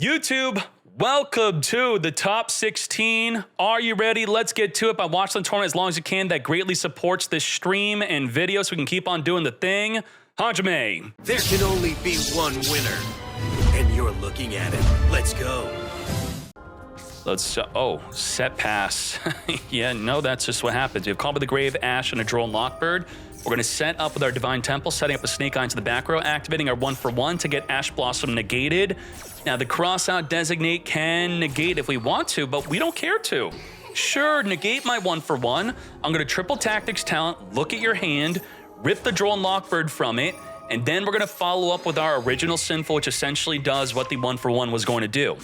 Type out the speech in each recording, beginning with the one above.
YouTube, welcome to the top 16. Are you ready? Let's get to it by watching the tournament as long as you can. That greatly supports this stream and video so we can keep on doing the thing. Hajime. There can only be one winner, and you're looking at it. Let's go. Let's, set pass. Yeah, no, that's just what happens. We have Call by the Grave, Ash, and a Droll and Lockbird. We're going to set up with our Divine Temple, setting up a Snake Eye into the back row, activating our 1-for-1 to get Ash Blossom negated. Now, the Crossout Designate can negate if we want to, but we don't care to. Sure, negate my 1-for-1. I'm going to triple Tactics Talent, look at your hand, rip the Droll and Lockbird from it, and then we're going to follow up with our original Sinful, which essentially does what the 1-for-1 was going to do.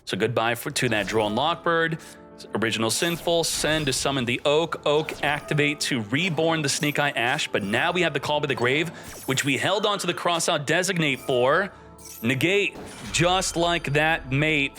So goodbye to that Droll and Lockbird. Original Sinful, send to summon the Oak. Oak, activate to reborn the Snake Eye Ash, but now we have the Call by the Grave, which we held onto the Crossout Designate for. Negate, just like that, mate.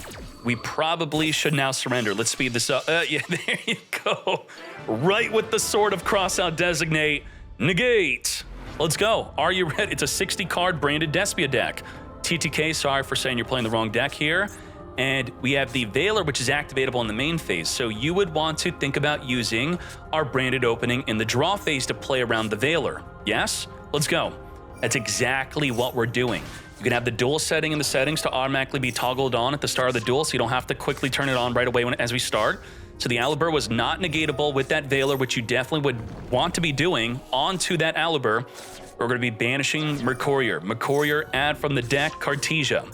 We probably should now surrender. Let's speed this up. Yeah, there you go. Right with the Sword of Crossout Designate. Negate. Let's go. Are you ready? It's a 60-card branded Despia deck. TTK, sorry for saying you're playing the wrong deck here. And we have the Veiler, which is activatable in the main phase. So you would want to think about using our branded opening in the draw phase to play around the Veiler. Yes? Let's go. That's exactly what we're doing. You can have the duel setting in the settings to automatically be toggled on at the start of the duel, so you don't have to quickly turn it on right away as we start. So the Alibur was not negatable with that Veiler, which you definitely would want to be doing onto that Alibur. We're going to be banishing Mercurier. Mercurier, add from the deck, Cartesia.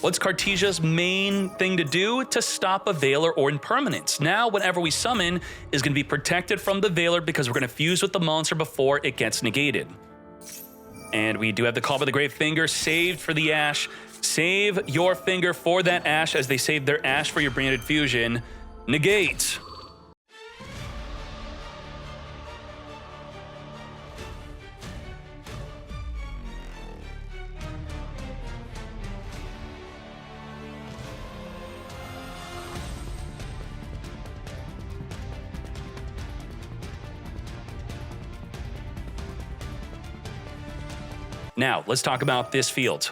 What's Cartesia's main thing to do? To stop a Veiler or Impermanence. Now, whenever we summon, is going to be protected from the Veiler because we're going to fuse with the monster before it gets negated. And we do have the Call by the Grave Finger saved for the Ash. Save your finger for that Ash as they save their Ash for your branded fusion. Negate. Now, let's talk about this field.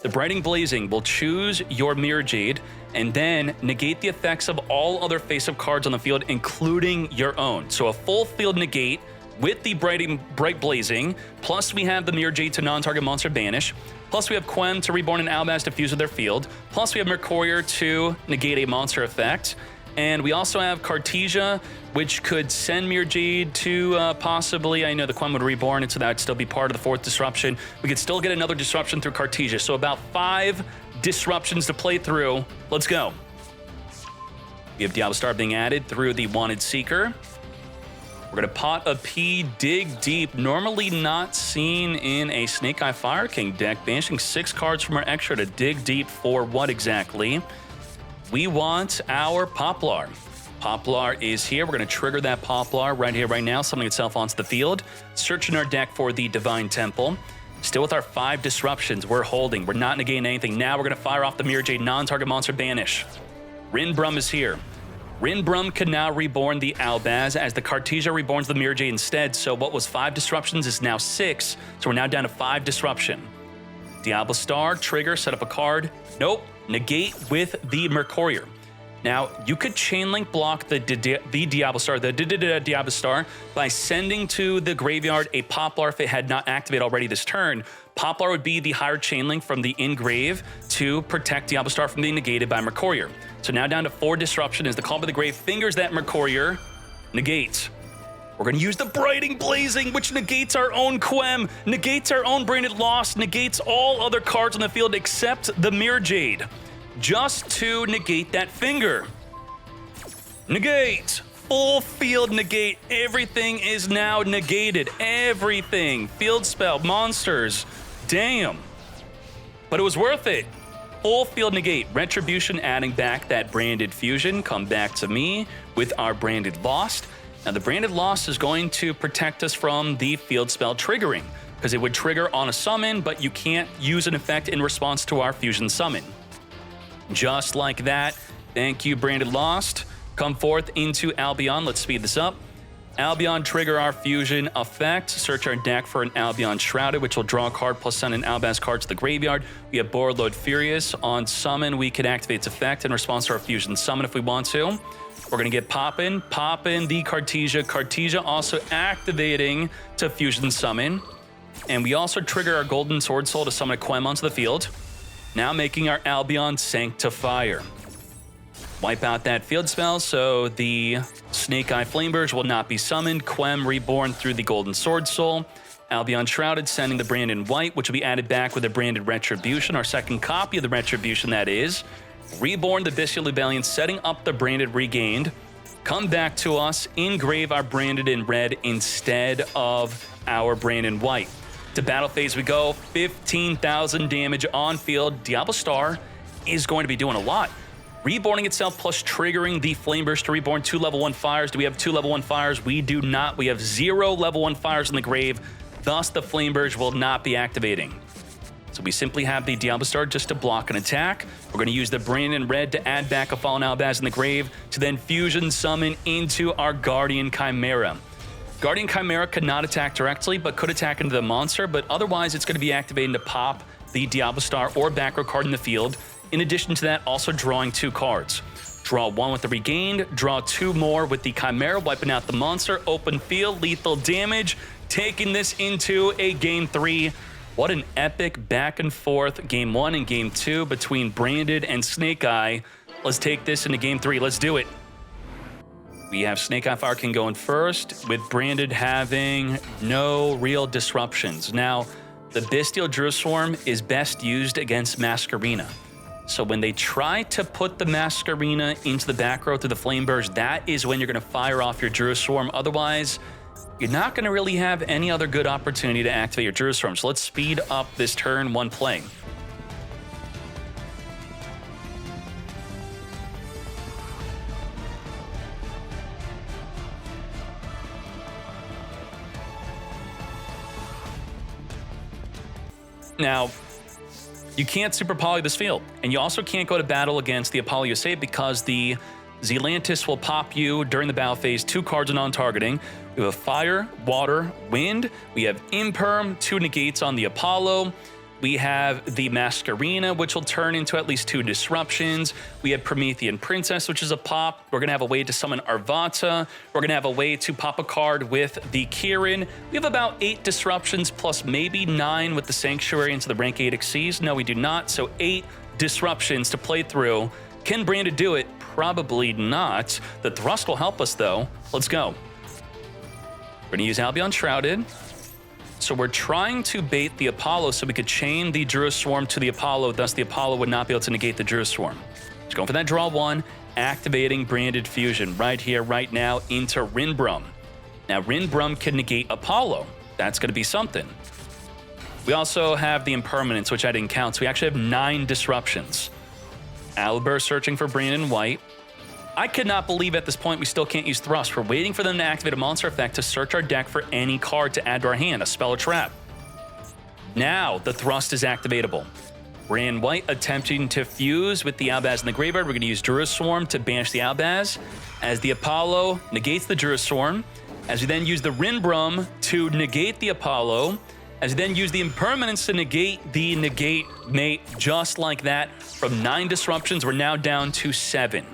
The Brighting Blazing will choose your Mirror Jade and then negate the effects of all other face-up cards on the field, including your own. So a full field negate with the Bright Blazing, plus we have the Mirror Jade to non-target monster banish, plus we have Quem to reborn an Albaz to fuse with their field, plus we have Mercurier to negate a monster effect, and we also have Cartesia, which could send Mirror Jade to possibly, I know the Quem would reborn it, so that would still be part of the 4th disruption. We could still get another disruption through Cartesia. So about 5 disruptions to play through. Let's go. We have Diablo Star being added through the Wanted Seeker. We're going to pot a P, dig deep. Normally not seen in a Snake Eye Fire King deck. Banishing 6 cards from our extra to dig deep for what exactly? We want our Poplar. Poplar is here. We're going to trigger that Poplar right here, right now, summoning itself onto the field. Searching our deck for the Divine Temple. Still with our 5 disruptions, we're holding. We're not negating anything. Now we're going to fire off the Mirror Jade non-target monster banish. Rinbrum is here. Rinbrum can now reborn the Albaz as the Cartesia reborns the Mirror Jade instead. So what was 5 disruptions is now 6. So we're now down to 5 disruption. Diablo Star, trigger, set up a card. Nope. Negate with the Mercurier. Now, you could chain link block the Diablo Star, Diablo Star, by sending to the graveyard a Poplar if it had not activated already this turn. Poplar would be the higher chain link from the in-grave to protect Diablo Star from being negated by Mercurier. So now down to 4 disruption as the Call by the Grave fingers that Mercurier. Negate. We're going to use the Brighting Blazing, which negates our own Quem, negates our own Branded Lost, negates all other cards on the field except the Mirror Jade, just to negate that finger. Negate. Full field negate. Everything is now negated. Everything. Field spell, monsters. Damn. But it was worth it. Full field negate. Retribution adding back that branded fusion. Come back to me with our Branded Lost. Now, the Branded Lost is going to protect us from the field spell triggering, because it would trigger on a summon, but you can't use an effect in response to our fusion summon. Just like that. Thank you, Branded Lost. Come forth into Albion. Let's speed this up. Albion, trigger our fusion effect. Search our deck for an Albion Shrouded, which will draw a card plus send an Albaz card to the graveyard. We have Borderlord Furious. On summon, we can activate its effect in response to our fusion summon if we want to. We're going to get poppin' the Cartesia. Cartesia also activating to fusion summon. And we also trigger our Golden Sword Soul to summon a Quem onto the field. Now making our Albion Sanctifier. Wipe out that field spell, so the Snake Eye Flameburge will not be summoned. Quem reborn through the Golden Sword Soul. Albion Shrouded, sending the Branded White, which will be added back with a Branded Retribution, our second copy of the Retribution, that is. Reborn the Bestial Rebellion, setting up the Branded Regained. Come back to us, engrave our Branded in red instead of our Branded White. To battle phase we go, 15,000 damage on field. Diablo Star is going to be doing a lot. Reborning itself plus triggering the Flameburst to reborn 2 level 1 fires. Do we have 2 level 1 fires? We do not. We have 0 level 1 fires in the grave. Thus, the Flameburst will not be activating. So we simply have the Diablo Star just to block an attack. We're going to use the Branded Red to add back a Fallen Albaz in the grave to then fusion summon into our Guardian Chimera. Guardian Chimera could not attack directly, but could attack into the monster, but otherwise it's going to be activating to pop the Diablo Star or back row card in the field. In addition to that, also drawing 2 cards. Draw 1 with the Regained, draw 2 more with the Chimera, wiping out the monster, open field, lethal damage, taking this into a Game 3. What an epic back and forth Game 1 and Game 2 between Branded and Snake Eye. Let's take this into Game 3. Let's do it. We have Snake Eye Fire King going first, with Branded having no real disruptions. Now, the Bestial Druid Swarm is best used against Masquerena. So when they try to put the Masquerena into the back row through the Flameburst, that is when you're going to fire off your Druid Swarm. Otherwise, you're not going to really have any other good opportunity to activate your Druid Swarm. So let's speed up this turn 1 play. Now, you can't super poly this field, and you also can't go to battle against the Apollo USA because the Zealantis will pop you during the battle phase 2 cards non-targeting. We have Fire, Water, Wind. We have Imperm, 2 negates on the Apollo. We have the Masquerena, which will turn into at least 2 disruptions. We have Promethean Princess, which is a pop. We're going to have a way to summon Arvata. We're going to have a way to pop a card with the Kirin. We have about 8 disruptions plus maybe 9 with the Sanctuary into the rank 8 Xyz. No, we do not. So 8 disruptions to play through. Can Branded do it? Probably not. The Thrust will help us, though. Let's go. We're going to use Albion Shrouded. So we're trying to bait the Apollo so we could chain the Druid Swarm to the Apollo, thus the Apollo would not be able to negate the Druid Swarm. Just going for that draw 1, activating Branded Fusion right here, right now, into Rinbrum. Now, Rinbrum can negate Apollo. That's going to be something. We also have the Impermanence, which I didn't count, so we actually have 9 disruptions. Albert searching for Branded White. I could not believe at this point we still can't use Thrust. We're waiting for them to activate a monster effect to search our deck for any card to add to our hand, a spell or trap. Now the Thrust is activatable. Branded White attempting to fuse with the Albaz in the graveyard. We're going to use Druid Swarm to banish the Albaz, as the Apollo negates the Druid Swarm, as we then use the Rinbrum to negate the Apollo, as we then use the Impermanence to negate the Negate Mate, just like that. From 9 disruptions, we're now down to 7.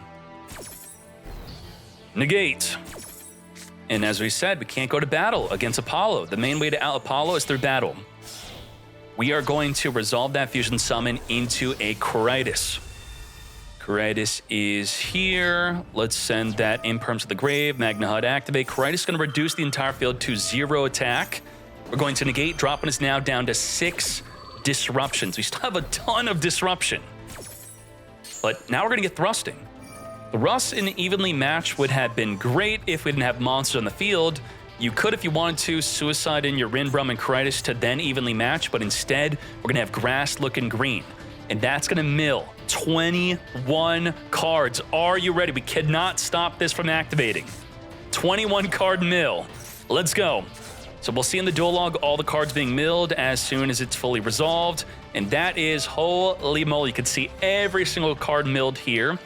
Negate. And as we said, we can't go to battle against Apollo. The main way to out Apollo is through battle. We are going to resolve that fusion summon into a Coritis. Coritis is here. Let's send that Imperm to the grave. Magna HUD activate. Coritis is going to reduce the entire field to 0 attack. We're going to negate, dropping us now down to 6 disruptions. We still have a ton of disruption. But now we're going to get thrusting. The Russ in an evenly match would have been great if we didn't have monsters on the field. You could, if you wanted to, suicide in your Rinbrum and Coritis to then evenly match, but instead, we're going to have grass looking green. And that's going to mill 21 cards. Are you ready? We cannot stop this from activating. 21 card mill. Let's go. So we'll see in the duel log all the cards being milled as soon as it's fully resolved. And that is, holy moly, you can see every single card milled here.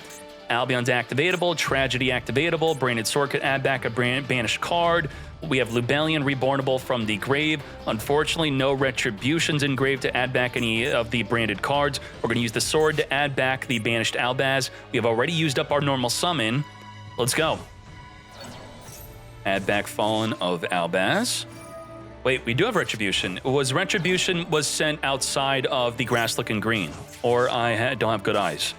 Albion's activatable, Tragedy activatable, Branded Sword could add back a banished card. We have Lubellion rebornable from the grave. Unfortunately, no Retributions in grave to add back any of the branded cards. We're going to use the sword to add back the banished Albaz. We have already used up our normal summon. Let's go. Add back Fallen of Albaz. Wait, we do have Retribution. Retribution was sent outside of the Grass-looking green, or don't have good eyes.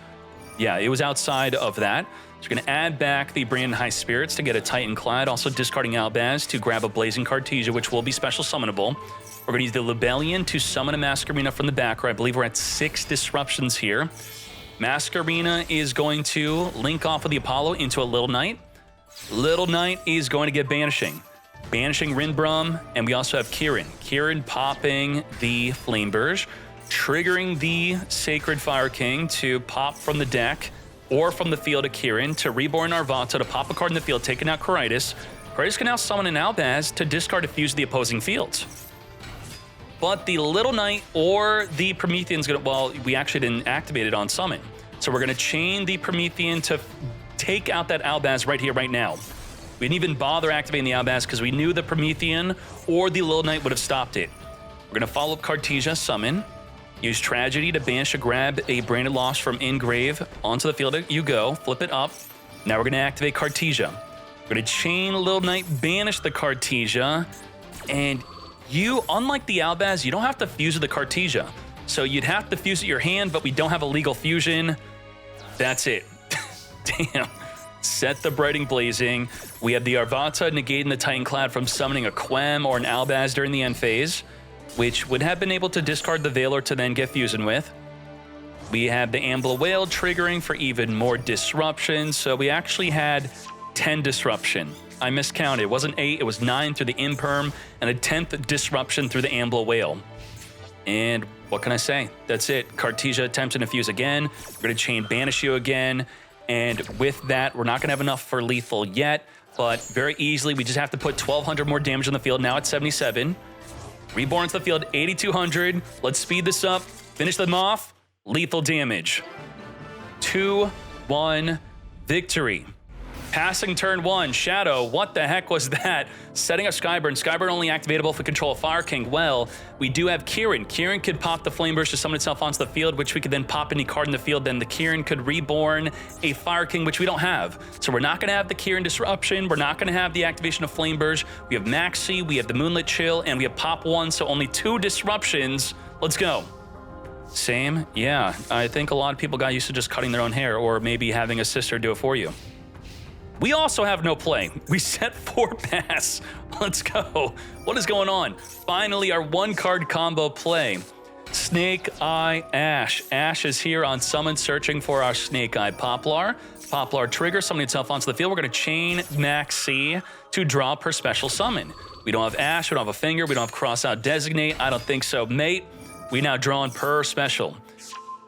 Yeah, it was outside of that. So we're going to add back the Branded High Spirits to get a Titan Clad, also discarding Albaz to grab a Blazing Cartesia, which will be special summonable. We're going to use the Lubellion to summon a Masquerena from the back row. I believe we're at 6 disruptions here. Masquerena is going to link off of the Apollo into a Little Knight. Little Knight is going to get Banishing. Banishing Rinbrum, and we also have Kirin. Kirin popping the Flameburge, triggering the Sacred Fire King to pop from the deck or from the field of Kirin to reborn Arvata to pop a card in the field, taking out Caritas. Caritas can now summon an Albaz to discard a fuse of the opposing fields. But the Little Knight or the Promethean's gonna, well, we actually didn't activate it on summon. So we're gonna chain the Promethean to take out that Albaz right here, right now. We didn't even bother activating the Albaz because we knew the Promethean or the Little Knight would have stopped it. We're gonna follow up Cartesia, summon. Use Tragedy to banish or grab a Branded Lost from Engrave onto the field. You go, flip it up. Now we're gonna activate Cartesia. We're gonna chain Little Knight, banish the Cartesia, and you, unlike the Albaz, you don't have to fuse with the Cartesia. So you'd have to fuse at your hand, but we don't have a legal fusion. That's it. Damn. Set the Brighting Blazing. We have the Arvata negating the Titan Clad from summoning a Quem or an Albaz during the end phase, which would have been able to discard the Veiler to then get fusion with. We have the Ambler Whale triggering for even more disruption, so we actually had 10 disruption. I miscounted. It wasn't 8, it was 9 through the Imperm, and a 10th disruption through the Ambler Whale. And what can I say? That's it. Cartesia attempting to fuse again. We're going to chain Banish you again. And with that, we're not going to have enough for lethal yet, but very easily, we just have to put 1,200 more damage on the field. Now at 77. Reborn to the field, 8,200. Let's speed this up. Finish them off. Lethal damage. 2-1 victory. Passing turn 1, Shadow, what the heck was that? Setting up Skyburn. Skyburn only activatable if we control a Fire King. Well, we do have Kirin. Kirin could pop the Flame Burst to summon itself onto the field, which we could then pop any card in the field. Then the Kirin could reborn a Fire King, which we don't have. So we're not going to have the Kirin Disruption. We're not going to have the activation of Flame Burst. We have Maxi, we have the Moonlit Chill, and we have Pop 1, so only 2 disruptions. Let's go. Same? Yeah, I think a lot of people got used to just cutting their own hair or maybe having a sister do it for you. We also have no play. We set 4 pass. Let's go. What is going on? Finally, our 1-card combo play. Snake Eye Ash. Ash is here on summon, searching for our Snake Eye Poplar. Poplar trigger, summoning itself onto the field. We're going to chain Maxi to draw per special summon. We don't have Ash, we don't have a finger, we don't have cross out designate. I don't think so, mate. We now draw on per special.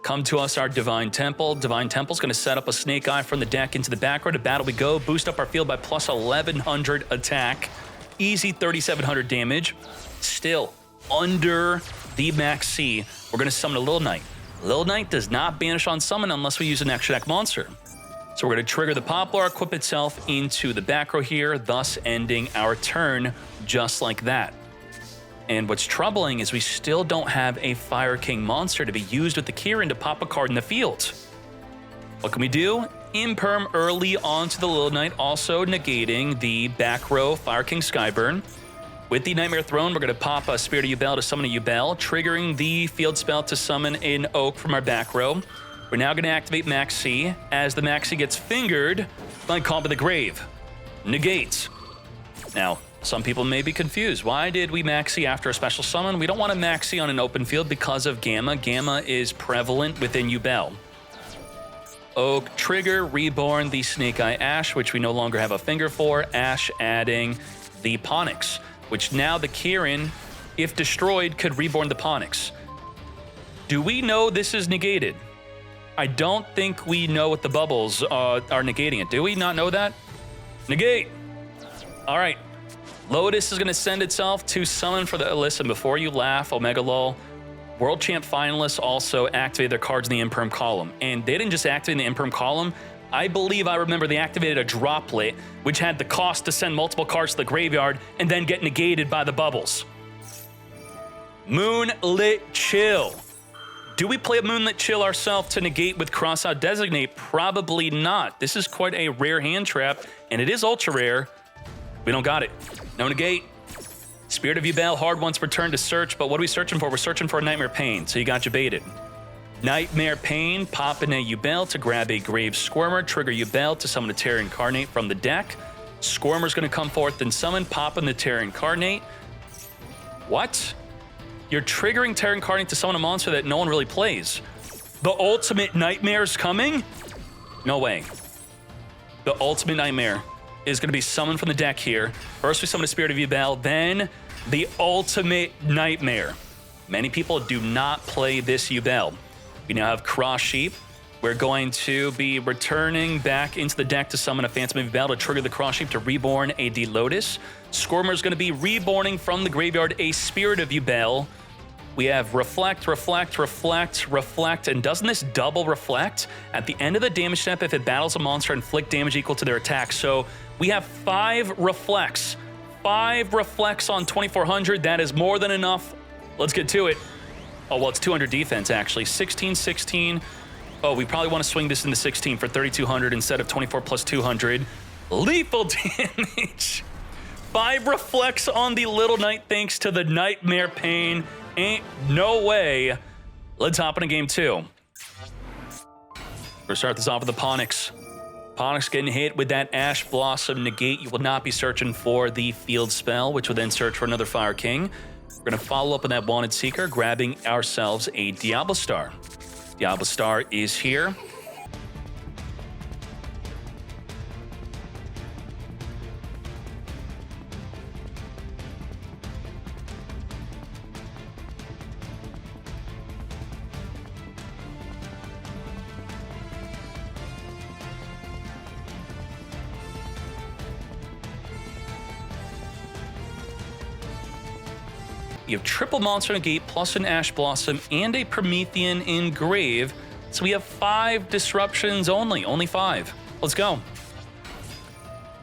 Come to us, our Divine Temple. Divine Temple's going to set up a Snake Eye from the deck into the back row. To battle we go. Boost up our field by plus 1,100 attack. Easy 3,700 damage. Still under the max C. We're going to summon a Little Knight. Little Knight does not banish on summon unless we use an extra deck monster. So we're going to trigger the Poplar, equip itself into the back row here, thus ending our turn just like that. And what's troubling is we still don't have a Fire King monster to be used with the Kirin to pop a card in the field. What can we do? Imperm early onto the Little Knight, also negating the back row Fire King Skyburn. With the Nightmare Throne, we're going to pop a Spirit of Yubel to summon a Yubel, triggering the field spell to summon an Oak from our back row. We're now going to activate Maxi as the Maxi gets fingered by Comp of the Grave. Negates. Now, some people may be confused. Why did we Maxi after a special summon? We don't want to Maxi on an open field because of Gamma. Gamma is prevalent within Yubel. Oak trigger, reborn the Snake Eye Ash, which we no longer have a finger for. Ash adding the Ponix, which now the Kirin, if destroyed, could reborn the Ponix. Do we know this is negated? I don't think we know what the bubbles are negating it. Do we not know that? Negate. All right. Lotus is going to send itself to summon for the... Listen, before you laugh, Omega Lol, World Champ finalists also activated their cards in the Imperm column. And they didn't just activate in the Imperm column, I believe I remember they activated a droplet, which had the cost to send multiple cards to the graveyard and then get negated by the bubbles. Moonlit Chill. Do we play a Moonlit Chill ourselves to negate with Crossout Designate? Probably not. This is quite a rare hand trap, and it is ultra rare. We don't got it. No negate. Spirit of Yubel, hard once returned to search, but what are we searching for? We're searching for a Nightmare Pain, so you got you baited. Nightmare Pain, pop in a Yubel to grab a Grave Squirmer, trigger Yubel to summon a Terra Incarnate from the deck. Squirmer's gonna come forth and summon, pop in the Terra Incarnate. What? You're triggering Terra Incarnate to summon a monster that no one really plays. The ultimate Nightmare's coming? No way. The ultimate Nightmare is gonna be summoned from the deck here. First we summon a Spirit of Yubel, then the ultimate Nightmare. Many people do not play this Yubel. We now have Cross Sheep. We're going to be returning back into the deck to summon a Phantom of Yubel to trigger the Cross Sheep to reborn a D-Lotus. Squirmer's going to be reborning from the graveyard a Spirit of Yubel. We have Reflect, Reflect, Reflect, Reflect, and doesn't this double Reflect? At the end of the damage step, if it battles a monster, inflict damage equal to their attack. So we have 5 Reflects. 5 Reflects on 2400. That is more than enough. Let's get to it. Oh, well, it's 200 defense, actually. 16, 16. Oh, we probably want to swing this into 16 for 3,200 instead of 24 plus 200. Lethal damage. 5 Reflects on the Little Knight thanks to the Nightmare Pain. Ain't no way. Let's hop into game 2. We'll start this off with the Ponix. Ponix getting hit with that Ash Blossom negate. You will not be searching for the field spell, which will then search for another Fire King. We're going to follow up on that Wanted Seeker, grabbing ourselves a Diablo Star. Diablo Star is here. You have triple Monster Negate plus an Ash Blossom and a Promethean Engrave. So we have 5 disruptions only 5. Let's go.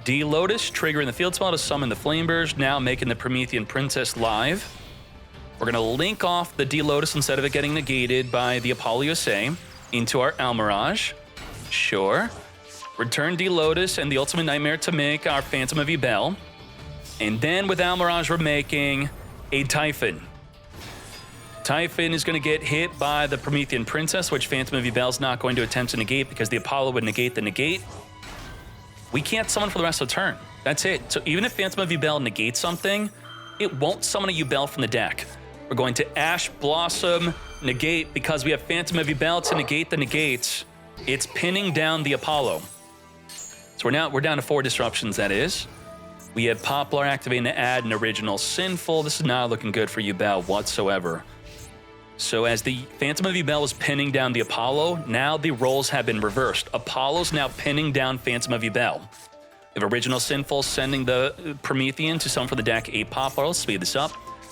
D-Lotus, triggering the field spell to summon the Flamebirds, now making the Promethean Princess live. We're gonna link off the D-Lotus instead of it getting negated by the Apollo USA into our Almirage. Sure. Return D-Lotus and the Ultimate Nightmare to make our Phantom of Yubel. And then with Almirage, we're making a Typhon. Typhon is going to get hit by the Promethean Princess, which Phantom of Yubel is not going to attempt to negate because the Apollo would negate the negate. We can't summon for the rest of the turn. That's it. So even if Phantom of Yubel negates something, it won't summon a Yubel from the deck. We're going to Ash Blossom negate because we have Phantom of Yubel to negate the negates. It's pinning down the Apollo. So we're down to 4 disruptions, that is. We have Poplar activating to add an original Sinful. This is not looking good for Yubel whatsoever. So as the Phantom of Yubel is pinning down the Apollo, now the roles have been reversed. Apollo's now pinning down Phantom of Yubel. We have original Sinful sending the Promethean to summon for the deck a Poplar. Let's speed this up.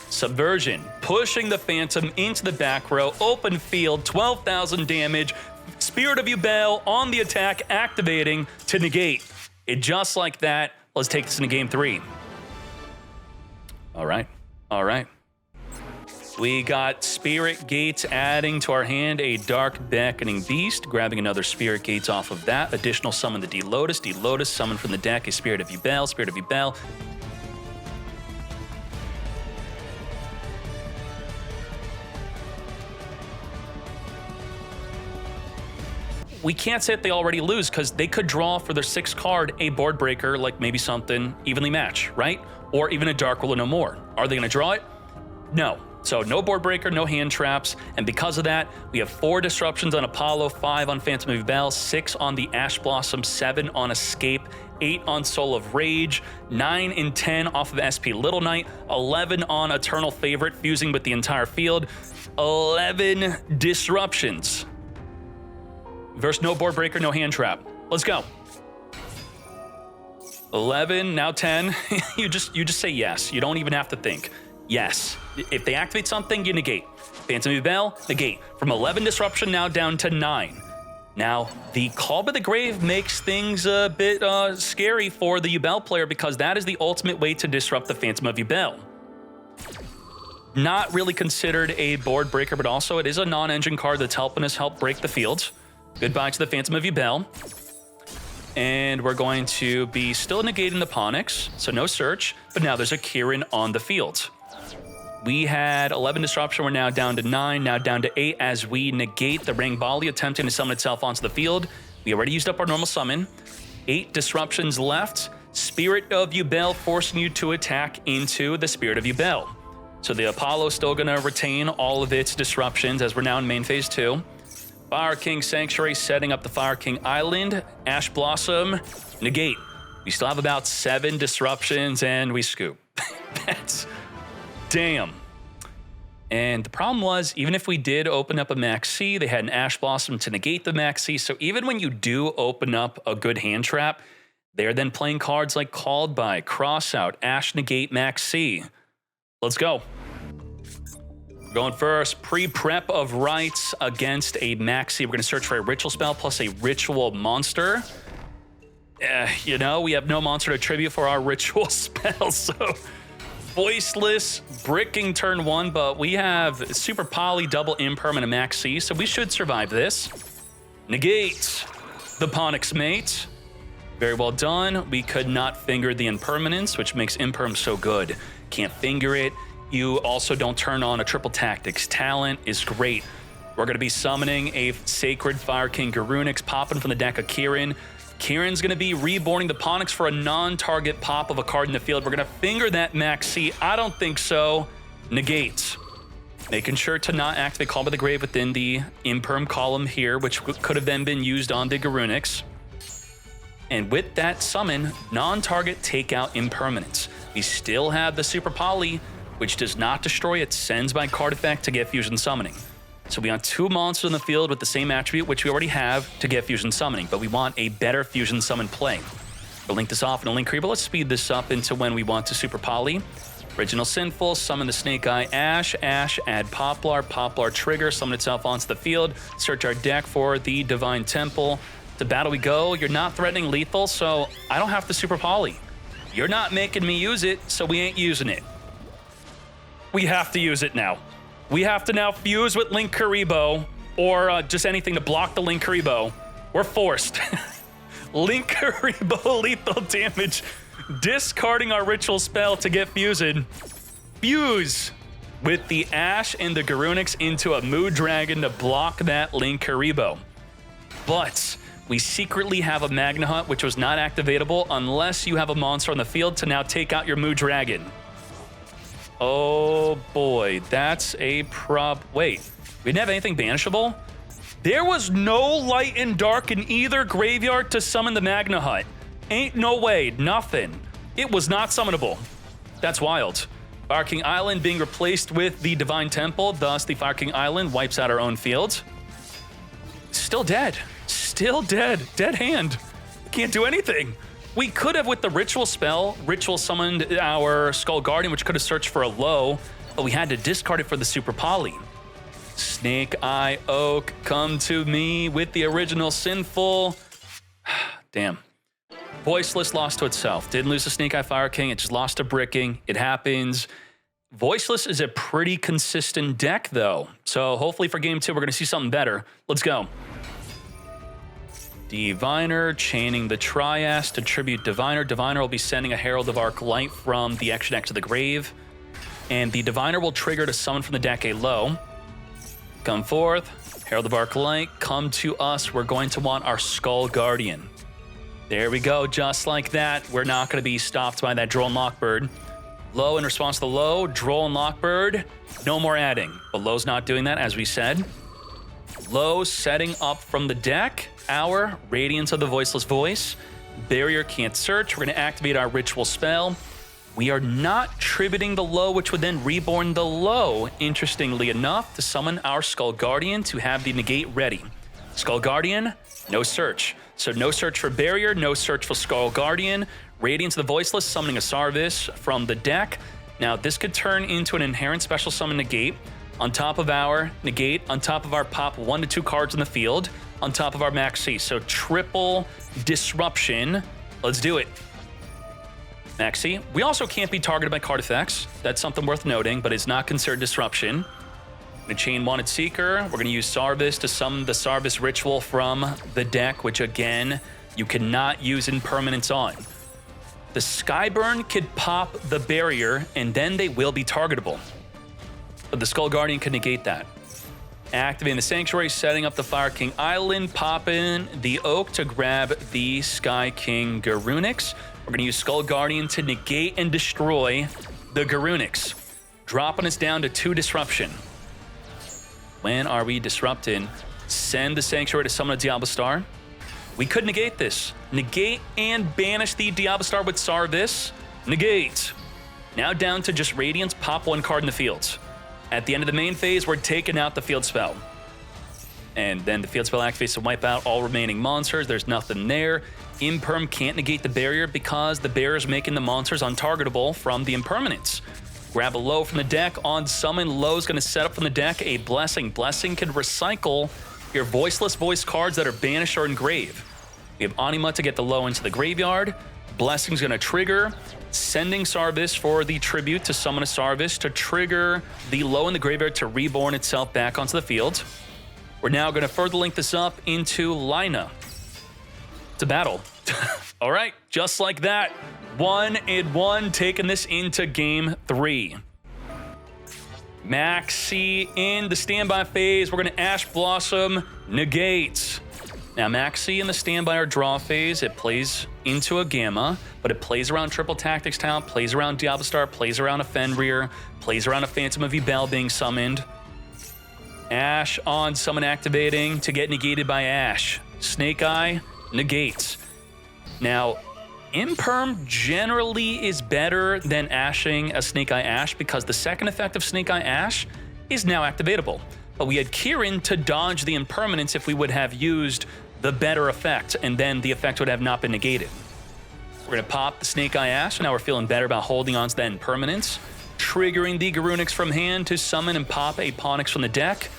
Subversion, pushing the Phantom into the back row. Open field, 12,000 damage. Spirit of Yubel on the attack, activating to negate. It just like that. Let's take this into game 3. All right. We got Spirit Gates adding to our hand a Dark Beckoning Beast, grabbing another Spirit Gates off of that. Additional summon the D-Lotus. D-Lotus summon from the deck a Spirit of Yubel. Spirit of Yubel. We can't say that they already lose because they could draw for their 6th card a board breaker, like maybe something evenly match, right? Or even a Dark Ruler no more. Are they going to draw it? No. So no board breaker, no hand traps, and because of that, we have 4 disruptions on Apollo, 5 on Phantom of Yubel, 6 on the Ash Blossom, 7 on Escape, 8 on Soul of Rage, 9 and 10 off of SP Little Knight, 11 on Eternal Favorite, fusing with the entire field, 11 disruptions. Versus no board breaker, no hand trap. Let's go. 11, now 10. you just say yes. You don't even have to think. Yes. If they activate something, you negate. Phantom of Yubel, negate. From 11 disruption now down to 9. Now, the Call by the Grave makes things a bit scary for the Yubel player because that is the ultimate way to disrupt the Phantom of Yubel. Not really considered a board breaker, but also it is a non-engine card that's helping us help break the field. Goodbye to the Phantom of Yubel. And we're going to be still negating the Ponix, so no search, but now there's a Kirin on the field. We had 11 disruption, we're now down to 9, now down to 8 as we negate the Rangbali attempting to summon itself onto the field. We already used up our normal summon. 8 disruptions left. Spirit of Yubel forcing you to attack into the Spirit of Yubel. So the Apollo is still going to retain all of its disruptions as we're now in main phase 2. Fire King Sanctuary setting up the Fire King Island. Ash Blossom, negate. We still have about 7 disruptions and we scoop. That's... damn. And the problem was, even if we did open up a Max C, they had an Ash Blossom to negate the Max C. So even when you do open up a good hand trap, they're then playing cards like Called By, Crossout, Ash Negate, Max C. Let's go. Going first, pre-prep of Rites against a Max C. We're going to search for a Ritual Spell plus a Ritual Monster. You know, we have no monster to tribute for our Ritual Spell, so... Voiceless, bricking turn 1, but we have Super Poly, double Imperm, and a Max C, so we should survive this. Negate the Ponix Mate. Very well done. We could not finger the Impermanence, which makes Imperm so good. Can't finger it. You also don't turn on a Triple Tactics. Talent is great. We're going to be summoning a Sacred Fire King Garunix, popping from the deck of Kirin. Kirin's going to be reborning the Ponix for a non-target pop of a card in the field. We're going to finger that Max C. I don't think so. Negate. Making sure to not activate Call by the Grave within the Imperm column here, which could have then been used on the Garunix. And with that summon, non-target takeout Impermanence. We still have the Super Poly, which does not destroy, it sends by card effect to get Fusion Summoning. So we want 2 monsters in the field with the same attribute, which we already have, to get Fusion Summoning, but we want a better Fusion Summon play. We'll link this off in a link here, but let's speed this up into when we want to Super Poly. Original Sinful, summon the Snake Eye Ash, add Poplar trigger, summon itself onto the field, search our deck for the Divine Temple. To battle we go. You're not threatening lethal, so I don't have to Super Poly. You're not making me use it, so we ain't using it. We have to use it now. We have to now fuse with Link Kuriboh, or just anything to block the Link Kuriboh. We're forced. Link Kuriboh lethal damage. Discarding our Ritual Spell to get Fusion. Fuse with the Ash and the Garunix into a Mood Dragon to block that Link Kuriboh. But we secretly have a Magna Hunt, which was not activatable unless you have a monster on the field to now take out your Mood Dragon. Oh boy, that's a prob. Wait, we didn't have anything banishable? There was no light and dark in either graveyard to summon the Magna Hunt. Ain't no way, nothing. It was not summonable. That's wild. Fire King Island being replaced with the Divine Temple, thus the Fire King Island wipes out our own field. Still dead. Still dead. Dead hand. Can't do anything. We could have, with the Ritual Spell, Ritual summoned our Skull Guardian, which could have searched for a low, but we had to discard it for the Super Poly. Snake Eye Oak, come to me with the Original Sinful. Damn. Voiceless lost to itself. Didn't lose to Snake Eye Fire King, it just lost to Bricking. It happens. Voiceless is a pretty consistent deck, though. So hopefully for Game 2, we're going to see something better. Let's go. Diviner, chaining the Trias to tribute Diviner. Diviner will be sending a Herald of Arclight from the extra deck to the grave. And the Diviner will trigger to summon from the deck a low. Come forth, Herald of Arclight, come to us. We're going to want our Skull Guardian. There we go, just like that. We're not going to be stopped by that Droll and Lockbird. Low in response to the low, Droll and Lockbird, no more adding. But Low's not doing that, as we said. Low setting up from the deck. Our Radiance of the Voiceless Voice. Barrier can't search. We're going to activate our Ritual Spell. We are not tributing the low, which would then reborn the low, interestingly enough, to summon our Skull Guardian to have the negate ready. Skull Guardian, no search. So no search for Barrier, no search for Skull Guardian. Radiance of the Voiceless, summoning a Sarvis from the deck. Now, this could turn into an inherent special summon negate on top of our negate, on top of our pop 1 to 2 cards in the field. on top of our Max C. So triple disruption. Let's do it. Max C. We also can't be targeted by card effects. That's something worth noting, but it's not considered disruption. The Chain Wanted Seeker. We're going to use Sarvis to summon the Sarvis Ritual from the deck, which again, you cannot use impermanence on. The Skyburn could pop the barrier, and then they will be targetable. But the Skull Guardian can negate that. Activating the Sanctuary, setting up the Fire King Island, popping the Oak to grab the Sky King Garunix. We're going to use Skull Guardian to negate and destroy the Garunix, dropping us down to 2 disruption. When are we disrupting? Send the Sanctuary to summon a Diablo Star. We could negate this. Negate and banish the Diablo Star with Sarvis. Negate. Now down to just Radiance, pop 1 card in the field. At the end of the main phase, we're taking out the field spell. And then the field spell activates to wipe out all remaining monsters. There's nothing there. Imperm can't negate the barrier because the barrier is making the monsters untargetable from the impermanence. Grab a Low from the deck. On summon, Low's going to set up from the deck a Blessing. Blessing can recycle your voiceless voice cards that are banished or engraved. We have Anima to get the Low into the graveyard. Blessing's going to trigger, sending Sarvis for the tribute to summon a Sarvis to trigger the Low in the graveyard to reborn itself back onto the field. We're now going to further link this up into Lina. It's a battle. All right, just like that. 1-1, taking this into game 3. Maxi in the standby phase. We're going to Ash Blossom, negate. Now, Maxi in the standby or draw phase, it plays into a Gamma, but it plays around Triple Tactics Talent, plays around Diablo Star, plays around a Fenrir, plays around a Phantom of Yubel being summoned. Ash on summon activating to get negated by Ash. Snake Eye, negates. Now, Imperm generally is better than ashing a Snake Eye Ash because the second effect of Snake Eye Ash is now activatable. But we had Kieran to dodge the impermanence if we would have used the better effect, and then the effect would have not been negated. We're going to pop the Snake Eye Ash, and now we're feeling better about holding on to that impermanence. Triggering the Garunix from hand to summon and pop a Ponix from the deck.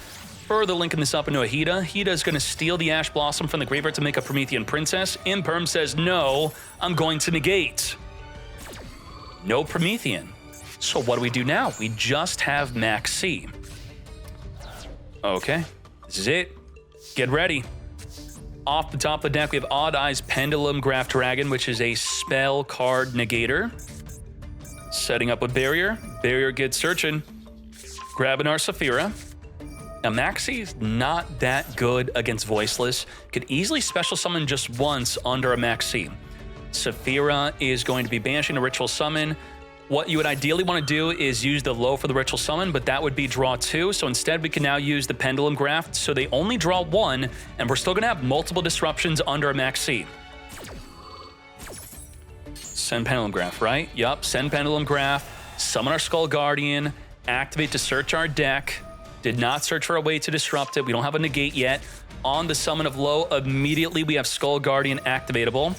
Further linking this up into a Hida. Hida is going to steal the Ash Blossom from the graveyard to make a Promethean Princess. Imperm says, no, I'm going to negate. No Promethean. So what do we do now? We just have Max C. Okay, this is it. Get ready. Off the top of the deck, we have Odd Eyes Pendulum Graph Dragon, which is a spell card negator. Setting up a Barrier. Barrier gets searching. Grabbing our Saphira. Now, Maxi's not that good against Voiceless. Could easily special summon just once under a Maxi. Saphira is going to be banishing a Ritual Summon. What you would ideally want to do is use the Low for the Ritual Summon, but that would be draw 2. So instead, we can now use the Pendulum Graft, so they only draw 1, and we're still going to have multiple disruptions under a Maxi. Send Pendulum Graft, right? Yup, send Pendulum Graft, summon our Skull Guardian, activate to search our deck. Did not search for a way to disrupt it. We don't have a negate yet. On the summon of Low, immediately we have Skull Guardian activatable.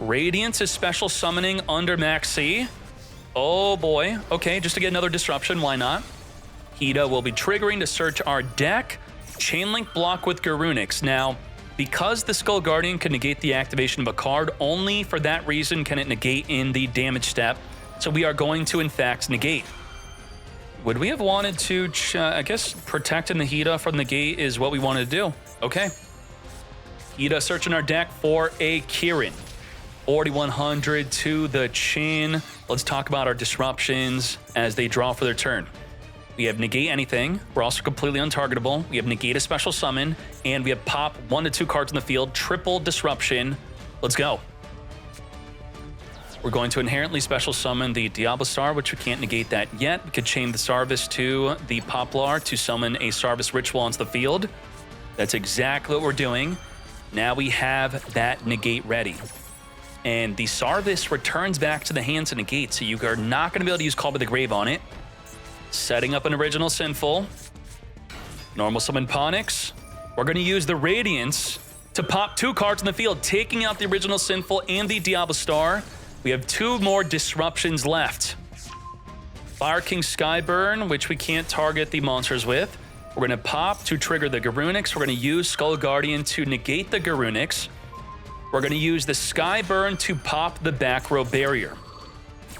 Radiance is special summoning under Maxi. Oh boy. Okay, just to get another disruption, why not? Hida will be triggering to search our deck. Chainlink block with Garunix. Now, because the Skull Guardian can negate the activation of a card, only for that reason can it negate in the damage step. So we are going to, in fact, negate. Would we have wanted to, I guess protecting the Hida from the gate is what we wanted to do. Okay. Hida searching our deck for a Kieran. 4,100 to the chin. Let's talk about our disruptions as they draw for their turn. We have negate anything. We're also completely untargetable. We have negate a special summon, and we have pop 1 to 2 cards in the field. Triple disruption. Let's go. We're going to inherently special summon the Diablo Star, which we can't negate that yet. We could chain the Sarvis to the Poplar to summon a Sarvis Ritual onto the field. That's exactly what we're doing. Now we have that negate ready. And the Sarvis returns back to the hand to negate, so you are not going to be able to use Call by the Grave on it. Setting up an Original Sinful. Normal summon Ponix. We're going to use the Radiance to pop 2 cards in the field, taking out the Original Sinful and the Diablo Star. We have 2 more disruptions left. Fire King Skyburn, which we can't target the monsters with. We're going to pop to trigger the Garunix. We're going to use Skull Guardian to negate the Garunix. We're going to use the Skyburn to pop the back row barrier.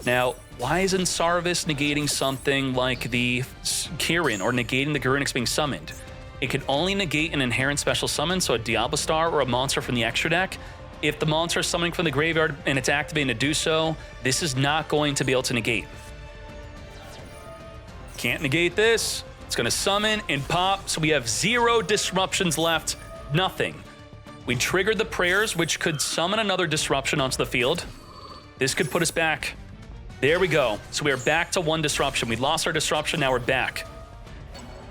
Now, why isn't Sarvis negating something like the Kirin or negating the Garunix being summoned? It can only negate an inherent special summon, so a Diablo Star or a monster from the extra deck. If the monster is summoning from the graveyard and it's activating to do so, this is not going to be able to negate. Can't negate this. It's going to summon and pop, so we have 0 disruptions left. Nothing. We triggered the prayers, which could summon another disruption onto the field. This could put us back. There we go. So we are back to 1 disruption. We lost our disruption, now we're back.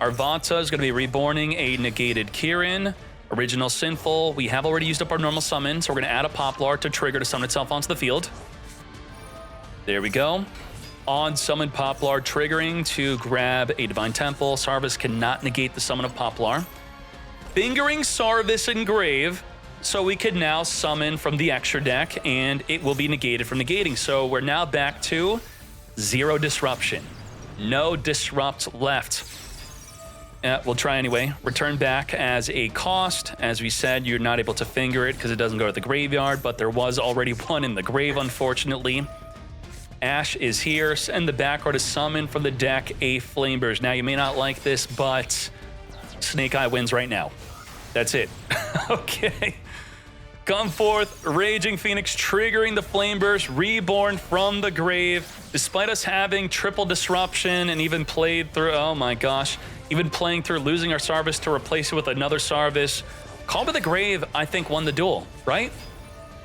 Our Vata is going to be reborning a negated Kirin. Original Sinful. We have already used up our normal summon, so we're going to add a Poplar to trigger to summon itself onto the field. There we go. On summon Poplar, triggering to grab a Divine Temple. Sarvis cannot negate the summon of Poplar. Fingering Sarvis in Grave, so we can now summon from the extra deck, and it will be negated from negating. So we're now back to 0 disruption. No disrupt left. We'll try anyway. Return back as a cost. As we said, you're not able to finger it because it doesn't go to the graveyard, but there was already one in the grave, unfortunately. Ash is here. Send the back row to summon from the deck a Flameburst. Now, you may not like this, but Snake Eye wins right now. That's it. Okay. Come forth, Raging Phoenix, triggering the Flameburst, reborn from the grave. Despite us having triple disruption and even played through, oh my gosh, even playing through losing our Sarvis to replace it with another Sarvis, Call by the Grave, I think, won the duel, right?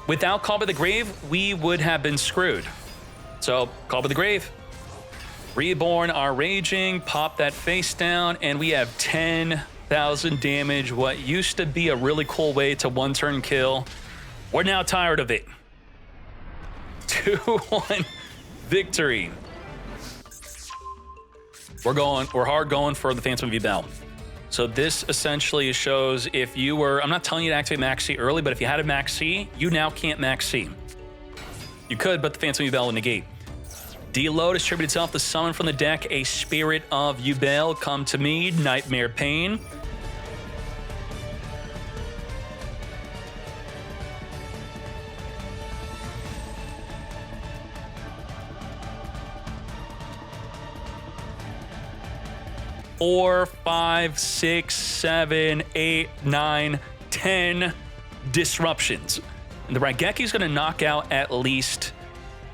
Without Call by the Grave, we would have been screwed. So, Call by the Grave. Reborn our Raging, pop that face down, and we have 10,000 damage. What used to be a really cool way to one-turn kill. We're now tired of it. 2-1 victory. We're hard going for the Phantom of Yubel. So this essentially shows if you were, I'm not telling you to activate Max C early, but if you had a Max C, you now can't Max C. You could, but the Phantom of Yubel would negate. Deload distribute itself to summon from the deck a Spirit of Yubel. Come to me, Nightmare Pain. Four, 5, 6, 7, 8, 9, 10 disruptions. And the Raigeki is going to knock out at least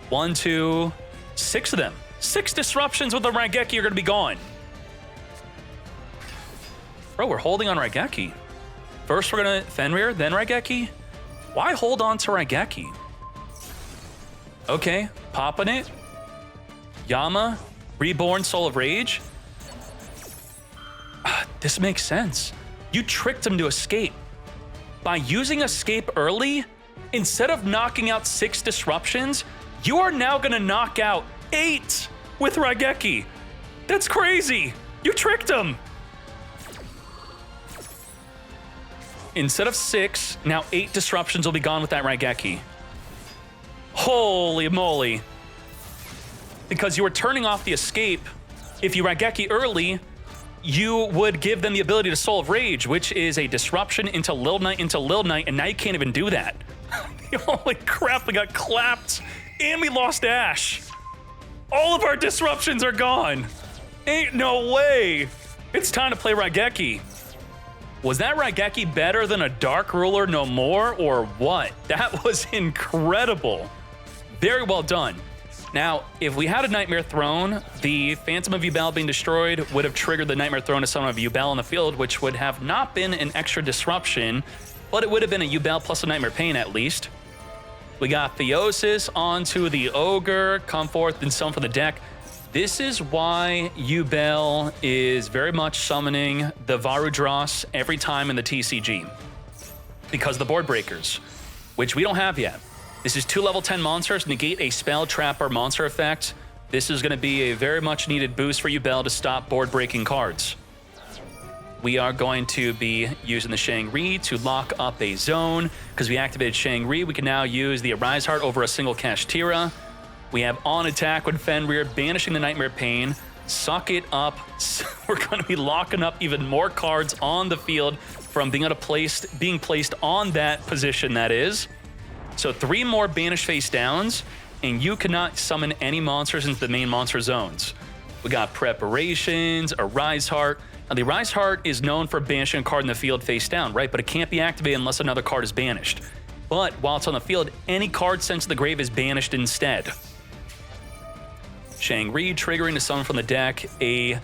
1, 2, 6 of them. 6 disruptions with the Raigeki are going to be gone. Bro, we're holding on Raigeki. First we're going to Fenrir, then Raigeki. Why hold on to Raigeki? Okay, popping it. Yama, Reborn, Soul of Rage. This makes sense. You tricked him to escape. By using escape early, instead of knocking out 6 disruptions, you are now gonna knock out 8 with Raigeki. That's crazy. You tricked him. Instead of 6, now 8 disruptions will be gone with that Raigeki. Holy moly. Because you were turning off the escape. If you Raigeki early, you would give them the ability to Soul of Rage, which is a disruption into Lil Knight, and now you can't even do that. Holy crap, we got clapped, and we lost Ash. All of our disruptions are gone. Ain't no way. It's time to play Raigeki. Was that Raigeki better than a Dark Ruler No More, or what? That was incredible. Very well done. Now, if we had a Nightmare Throne, the Phantom of Yubel being destroyed would have triggered the Nightmare Throne of Son of Yubel on the field, which would have not been an extra disruption, but it would have been a Yubel plus a Nightmare Pain at least. We got Theosis onto the Ogre, come forth and summon for the deck. This is why Yubel is very much summoning the Varudras every time in the TCG. Because of the board breakers, which we don't have yet. This is 2 level 10 monsters, negate a spell, trap, or monster effect. This is going to be a very much needed boost for Yubel to stop board breaking cards. We are going to be using the Shang-Ri to lock up a zone. Because we activated Shang-Ri, we can now use the Arise Heart over a single Kashtira. We have on attack with Fenrir, banishing the Nightmare Pain, Suck it up. We're going to be locking up even more cards on the field from being placed on that position, that is. So 3 more banished face downs, and you cannot summon any monsters into the main monster zones. We got Preparations, Arise Heart. Now, the Arise Heart is known for banishing a card in the field face down, right? But it can't be activated unless another card is banished. But while it's on the field, any card sent to the grave is banished instead. Shang-Ri triggering to summon from the deck a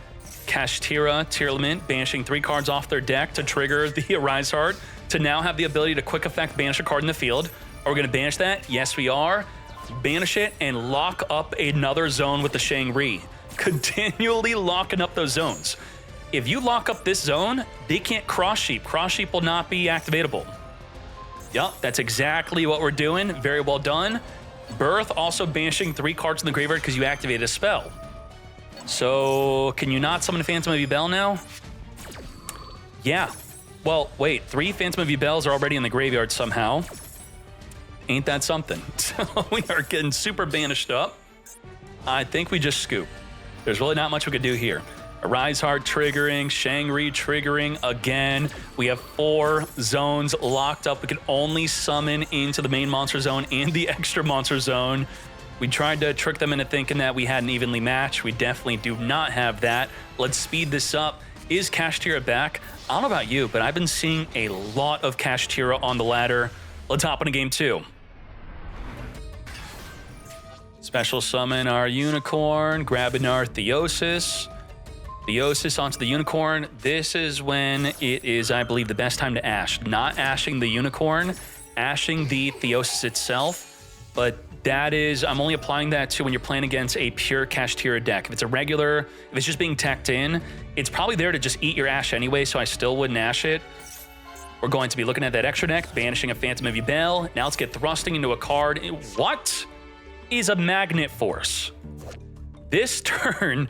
Kashtira tier limit, banishing 3 cards off their deck to trigger the Arise Heart to now have the ability to quick effect banish a card in the field. Are we going to banish that? Yes, we are. Banish it and lock up another zone with the Shang-Ri. Continually locking up those zones. If you lock up this zone, they can't cross sheep. Cross sheep will not be activatable. Yup, that's exactly what we're doing. Very well done. Birth also banishing 3 cards in the graveyard because you activated a spell. So, can you not summon Phantom of Yubel now? Yeah. Well, wait, 3 Phantom of Yubels are already in the graveyard somehow. Ain't that something? So we are getting super banished up. I think we just scoop. There's really not much we could do here. Arise Heart triggering, Shang-Ri triggering again. We have 4 zones locked up. We can only summon into the main monster zone and the extra monster zone. We tried to trick them into thinking that we had an evenly match. We definitely do not have that. Let's speed this up. Is Kashtira back? I don't know about you, but I've been seeing a lot of Kashtira on the ladder. Let's hop into game 2. Special summon our Unicorn, grabbing our Theosis. Theosis onto the Unicorn. This is when it is, I believe, the best time to ash. Not ashing the Unicorn, ashing the Theosis itself. But that is, I'm only applying that to when you're playing against a pure Kashtira deck. If it's a regular, if it's just being teched in, it's probably there to just eat your ash anyway, so I still wouldn't ash it. We're going to be looking at that extra deck, banishing a Phantom of Yubel. Now let's get thrusting into a card. What is a Magnet Force? This turn,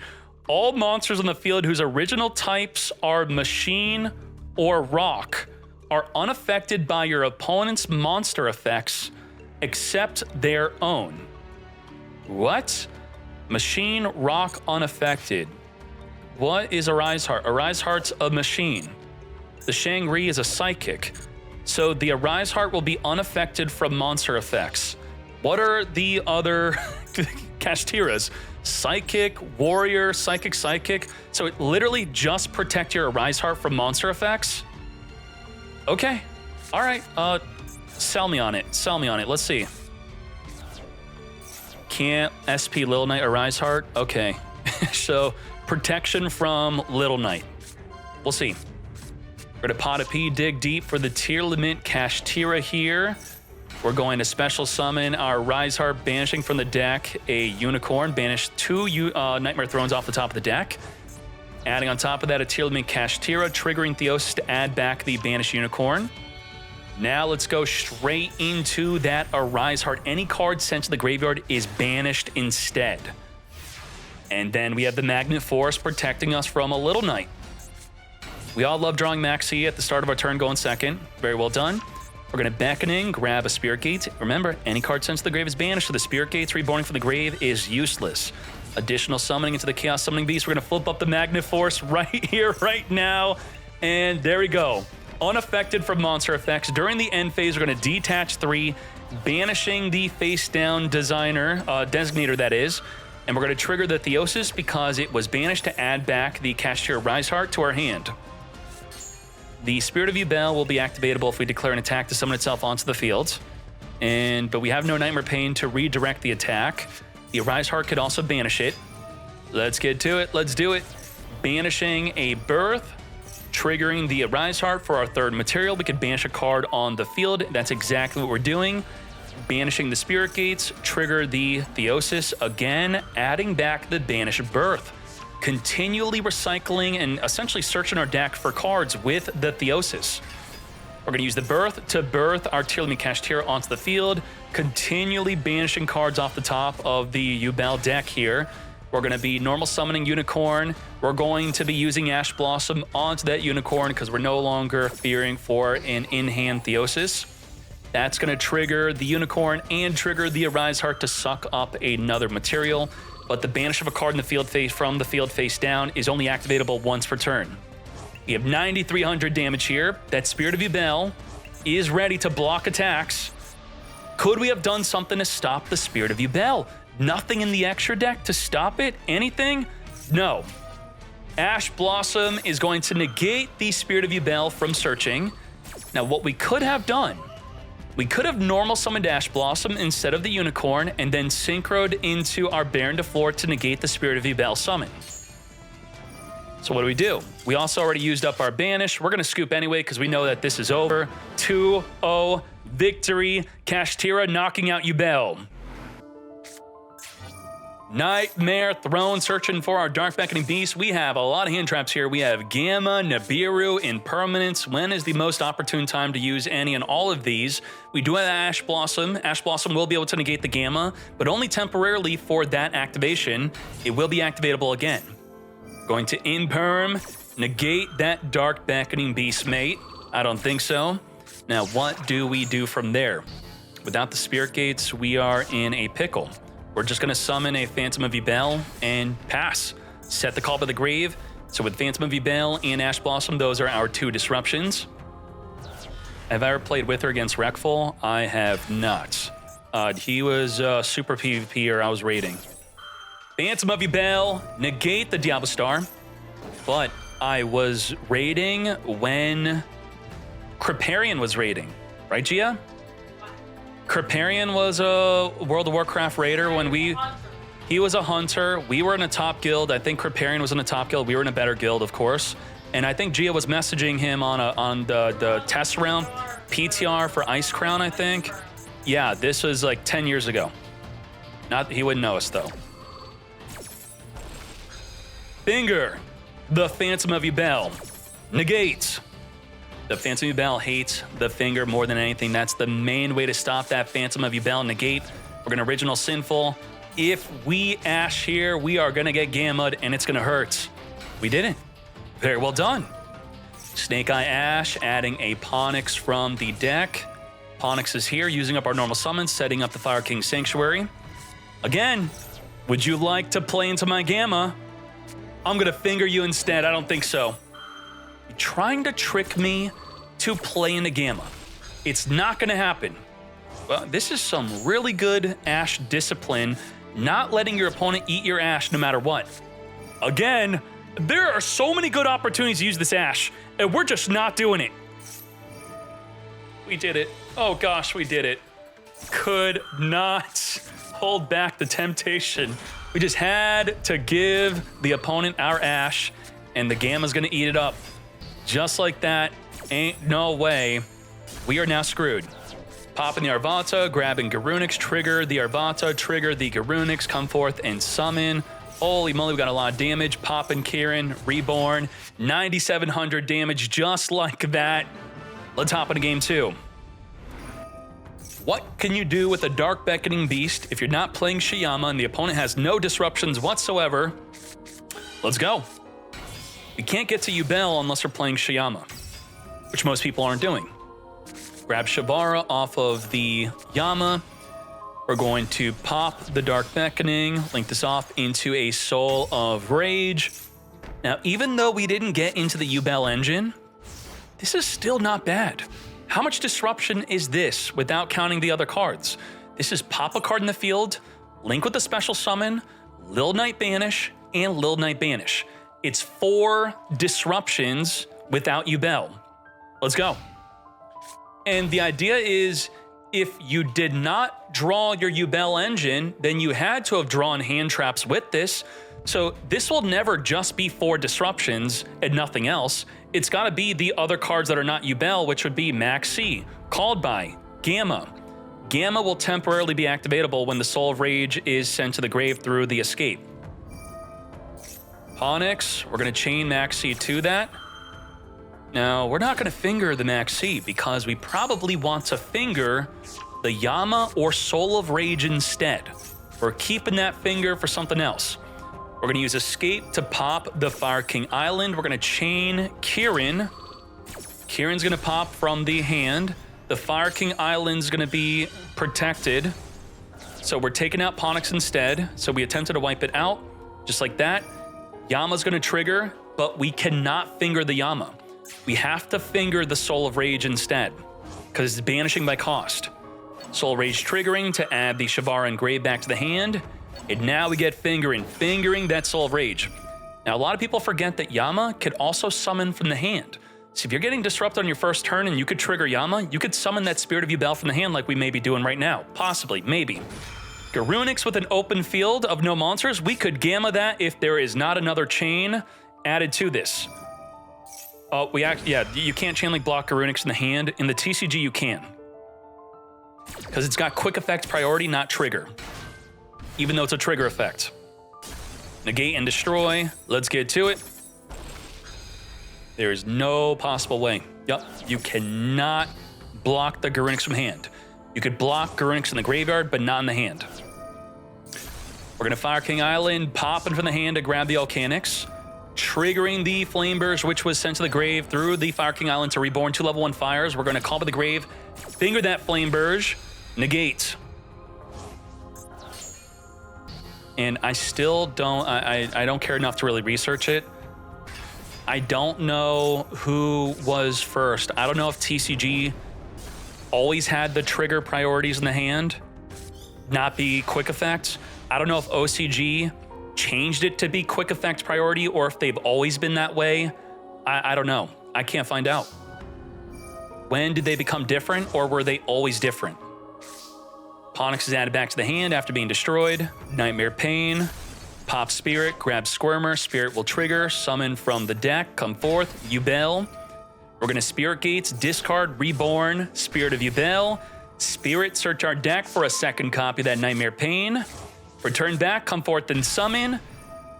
all monsters on the field whose original types are machine or rock are unaffected by your opponent's monster effects except their own. What? Machine, rock, unaffected. What is Arise Heart? Arise Heart's a machine. The Shang-Ri is a psychic. So the Arise Heart will be unaffected from monster effects. What are the other Kashtiras? Psychic, warrior, psychic. So it literally just protect your Arise Heart from monster effects? Okay. All right. Sell me on it. Let's see. Can't SP Little Knight Arise Heart? Okay. So protection from Little Knight. We'll see. We're gonna pot a P, dig deep for the tier limit Kashtira here. We're going to special summon our Rise Heart, banishing from the deck a Unicorn, banish 2 Nightmare Thrones off the top of the deck. Adding on top of that a tier limit Kashtira, triggering Theosis to add back the banished Unicorn. Now let's go straight into that Arise Heart. Any card sent to the graveyard is banished instead. And then we have the Magnet Force protecting us from a Little Knight. We all love drawing Maxi at the start of our turn going second. Very well done. We're going to Beckoning, grab a Spirit Gate. Remember, any card sent to the grave is banished, so the Spirit Gates reborn from the grave is useless. Additional summoning into the Chaos Summoning Beast. We're going to flip up the Magnet Force right here, right now. And there we go. Unaffected from monster effects. During the end phase, we're going to detach 3, banishing the face-down designator, that is. And we're going to trigger the Theosis because it was banished to add back the Kashtira Rise Heart to our hand. The Spirit of Yubel will be activatable if we declare an attack to summon itself onto the field. But we have no Nightmare Pain to redirect the attack. The Arise Heart could also banish it. Let's get to it. Let's do it. Banishing a Birth, triggering the Arise Heart for our 3rd material. We could banish a card on the field. That's exactly what we're doing. Banishing the Spirit Gates, trigger the Theosis again, adding back the banished Birth. Continually recycling and essentially searching our deck for cards with the Theosis. We're going to use the Birth to birth our tier limit Kashtira onto the field, continually banishing cards off the top of the Yubel deck here. We're going to be normal summoning Unicorn. We're going to be using Ash Blossom onto that Unicorn because we're no longer fearing for an in-hand Theosis. That's going to trigger the Unicorn and trigger the Arise Heart to suck up another material. but the banish of a card in the field face from the field face down is only activatable once per turn. We have 9,300 damage here. That Spirit of Yubel is ready to block attacks. Could we have done something to stop the Spirit of Yubel? Nothing in the extra deck to stop it? Anything? No. Ash Blossom is going to negate the Spirit of Yubel from searching. Now, what we could have done, we could have normal summoned Ash Blossom instead of the Unicorn and then synchroed into our Baron de Floor to negate the Spirit of Yubel summon. So what do? We also already used up our banish. We're going to scoop anyway because we know that this is over. 2-0 victory. Kashtira knocking out Yubel. Nightmare Throne searching for our Dark Beckoning Beast. We have a lot of hand traps here. We have Gamma, Nibiru, Impermanence. When is the most opportune time to use any and all of these? We do have Ash Blossom. Ash Blossom will be able to negate the Gamma, but only temporarily for that activation. It will be activatable again. Going to Imperm, negate that Dark Beckoning Beast, mate. I don't think so. Now, what do we do from there? Without the Spirit Gates, we are in a pickle. We're just going to summon a Phantom of Yubel and pass. Set the Call by the Grave. So with Phantom of Yubel and Ash Blossom, those are our two disruptions. Have I ever played with or against Wreckful? I have not. He was super PvP or I was raiding. Phantom of Yubel, negate the Diablo Star. But I was raiding when Kripparrian was raiding. Right, Gia? Kripparrian was a World of Warcraft raider when he was a hunter. We were in a top guild. I think Kripparrian was in a top guild. We were in a better guild, of course. And I think Gia was messaging him on the test round, PTR for Ice Crown, I think. Yeah, this was like 10 years ago. He wouldn't know us though. Finger, the Phantom of Yubel, negate. The Phantom of Yubel hates the finger more than anything. That's the main way to stop that Phantom of Yubel negate. We're going to Original Sinful. If we Ash here, we are going to get Gammaed, and it's going to hurt. We didn't. Very well done. Snake Eye Ash, adding a Ponix from the deck. Ponix is here, using up our normal summons, setting up the Fire King Sanctuary. Again, would you like to play into my Gamma? I'm going to finger you instead. I don't think so. You're trying to trick me to play into Gamma. It's not going to happen. Well, this is some really good Ash discipline, not letting your opponent eat your Ash no matter what. Again, there are so many good opportunities to use this Ash, and we're just not doing it. We did it. Oh gosh, we did it. Could not hold back the temptation. We just had to give the opponent our Ash, and the Gamma's gonna eat it up. Just like that, ain't no way. We are now screwed. Popping the Arvata, grabbing Garunix, trigger the Arvata, trigger the Garunix, come forth and summon. Holy moly, we got a lot of damage. Popping Kieran, Reborn, 9,700 damage just like that. Let's hop into game two. What can you do with a Dark Beckoning Beast if you're not playing Shiyama and the opponent has no disruptions whatsoever? Let's go. We can't get to Yubel unless we're playing Shiyama, which most people aren't doing. Grab Shavara off of the Yama. We're going to pop the Dark Beckoning, link this off into a Soul of Rage. Now, even though we didn't get into the Yubel engine, this is still not bad. How much disruption is this without counting the other cards? This is pop a card in the field, link with the special summon, Lil Knight Banish, and Lil Knight Banish. It's 4 disruptions without Yubel. Let's go. And the idea is, if you did not draw your Yubel engine, then you had to have drawn hand traps with this. So this will never just be 4 disruptions and nothing else. It's got to be the other cards that are not Yubel, which would be Max C, Called By, Gamma. Gamma will temporarily be activatable when the Soul of Rage is sent to the grave through the escape. Ponix, we're going to chain Max C to that. Now, we're not going to finger the Max C because we probably want to finger the Yama or Soul of Rage instead. We're keeping that finger for something else. We're going to use Escape to pop the Fire King Island. We're going to chain Kieran. Kieran's going to pop from the hand. The Fire King Island's going to be protected. So we're taking out Ponix instead. So we attempted to wipe it out, just like that. Yama's gonna trigger, but we cannot finger the Yama. We have to finger the Soul of Rage instead, because it's banishing by cost. Soul of Rage triggering to add the Shavara Engrave back to the hand, and now we get fingering that Soul of Rage. Now, a lot of people forget that Yama could also summon from the hand. So if you're getting disrupted on your first turn and you could trigger Yama, you could summon that Spirit of Yubel from the hand like we may be doing right now. Possibly, maybe. Garunix with an open field of no monsters, we could Gamma that if there is not another chain added to this. Oh, yeah, you can't chain link block Garunix in the hand. In the TCG, you can. Because it's got quick effect priority, not trigger. Even though it's a trigger effect. Negate and destroy. Let's get to it. There is no possible way. Yup, you cannot block the Garunix from hand. You could block Garunix in the graveyard, but not in the hand. We're going to Fire King Island, popping from the hand to grab the Volcanics, triggering the Flame Burst, which was sent to the grave through the Fire King Island to reborn 2 level 1 fires. We're going to call by the grave, finger that Flame Burst, negate. And I still don't, I don't care enough to really research it. I don't know who was first. I don't know if TCG always had the trigger priorities in the hand, not be quick effects. I don't know if OCG changed it to be quick effect priority or if they've always been that way. I don't know. I can't find out. When did they become different, or were they always different? Ponix is added back to the hand after being destroyed. Nightmare Pain. Pop Spirit, grab Squirmer. Spirit will trigger. Summon from the deck. Come forth. Yubel. We're going to Spirit Gates, discard, reborn, Spirit of Yubel. Spirit, search our deck for a second copy of that Nightmare Pain. Return back, come forth and summon.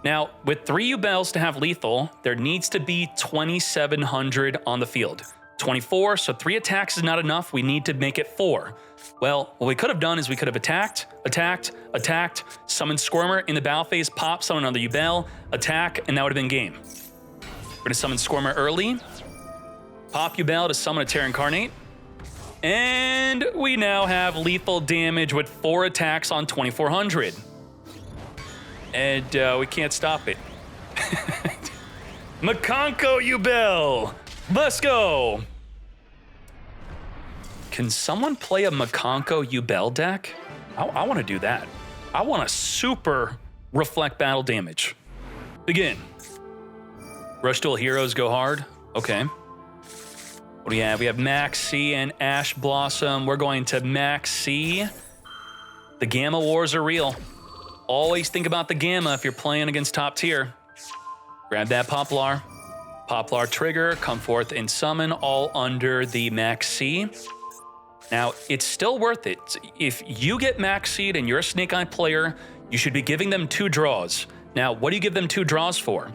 Now, with 3 Yubels to have lethal, there needs to be 2,700 on the field. 24, so 3 attacks is not enough. We need to make it 4. Well, what we could have done is we could have attacked, summoned Squirmer in the battle phase, pop, summon another Yubel, attack, and that would have been game. We're going to summon Squirmer early, pop Yubel to summon a Terra Incarnate, and we now have lethal damage with 4 attacks on 2,400. And we can't stop it. Makanko Yubel! Let's go! Can someone play a Makanko Yubel deck? I want to do that. I want to super reflect battle damage. Begin. Rush Duel Heroes go hard. Okay. What do we have? We have Max C and Ash Blossom. We're going to Max C. The Gamma Wars are real. Always think about the Gamma if you're playing against top tier. Grab that Poplar. Poplar trigger, come forth and summon, all under the Max C. Now, it's still worth it. If you get Max Seed and you're a Snake Eye player, you should be giving them 2 draws. Now, what do you give them 2 draws for?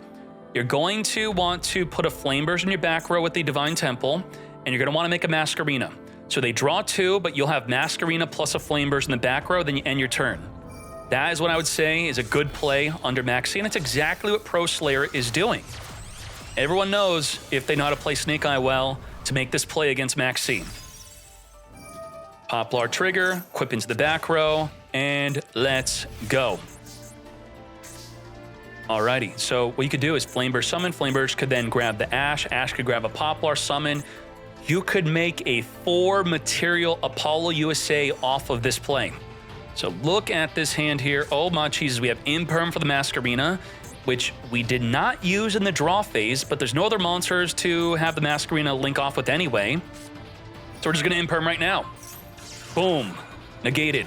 You're going to want to put a Flame Burst in your back row with the Divine Temple, and you're going to want to make a Masquerena. So they draw 2, but you'll have Masquerena plus a Flame Burst in the back row, then you end your turn. That is what I would say is a good play under Max C, and it's exactly what Pro Slayer is doing. Everyone knows, if they know how to play Snake Eye well, to make this play against Max C. Poplar trigger, equip into the back row, and let's go. Alrighty, so what you could do is Flame Burst summon. Flame Burst could then grab the Ash. Ash could grab a Poplar summon. You could make a 4 material Apollo USA off of this play. So look at this hand here. Oh my cheeses, we have Imperm for the Masquerena, which we did not use in the draw phase, but there's no other monsters to have the Masquerena link off with anyway. So we're just gonna Imperm right now. Boom, negated.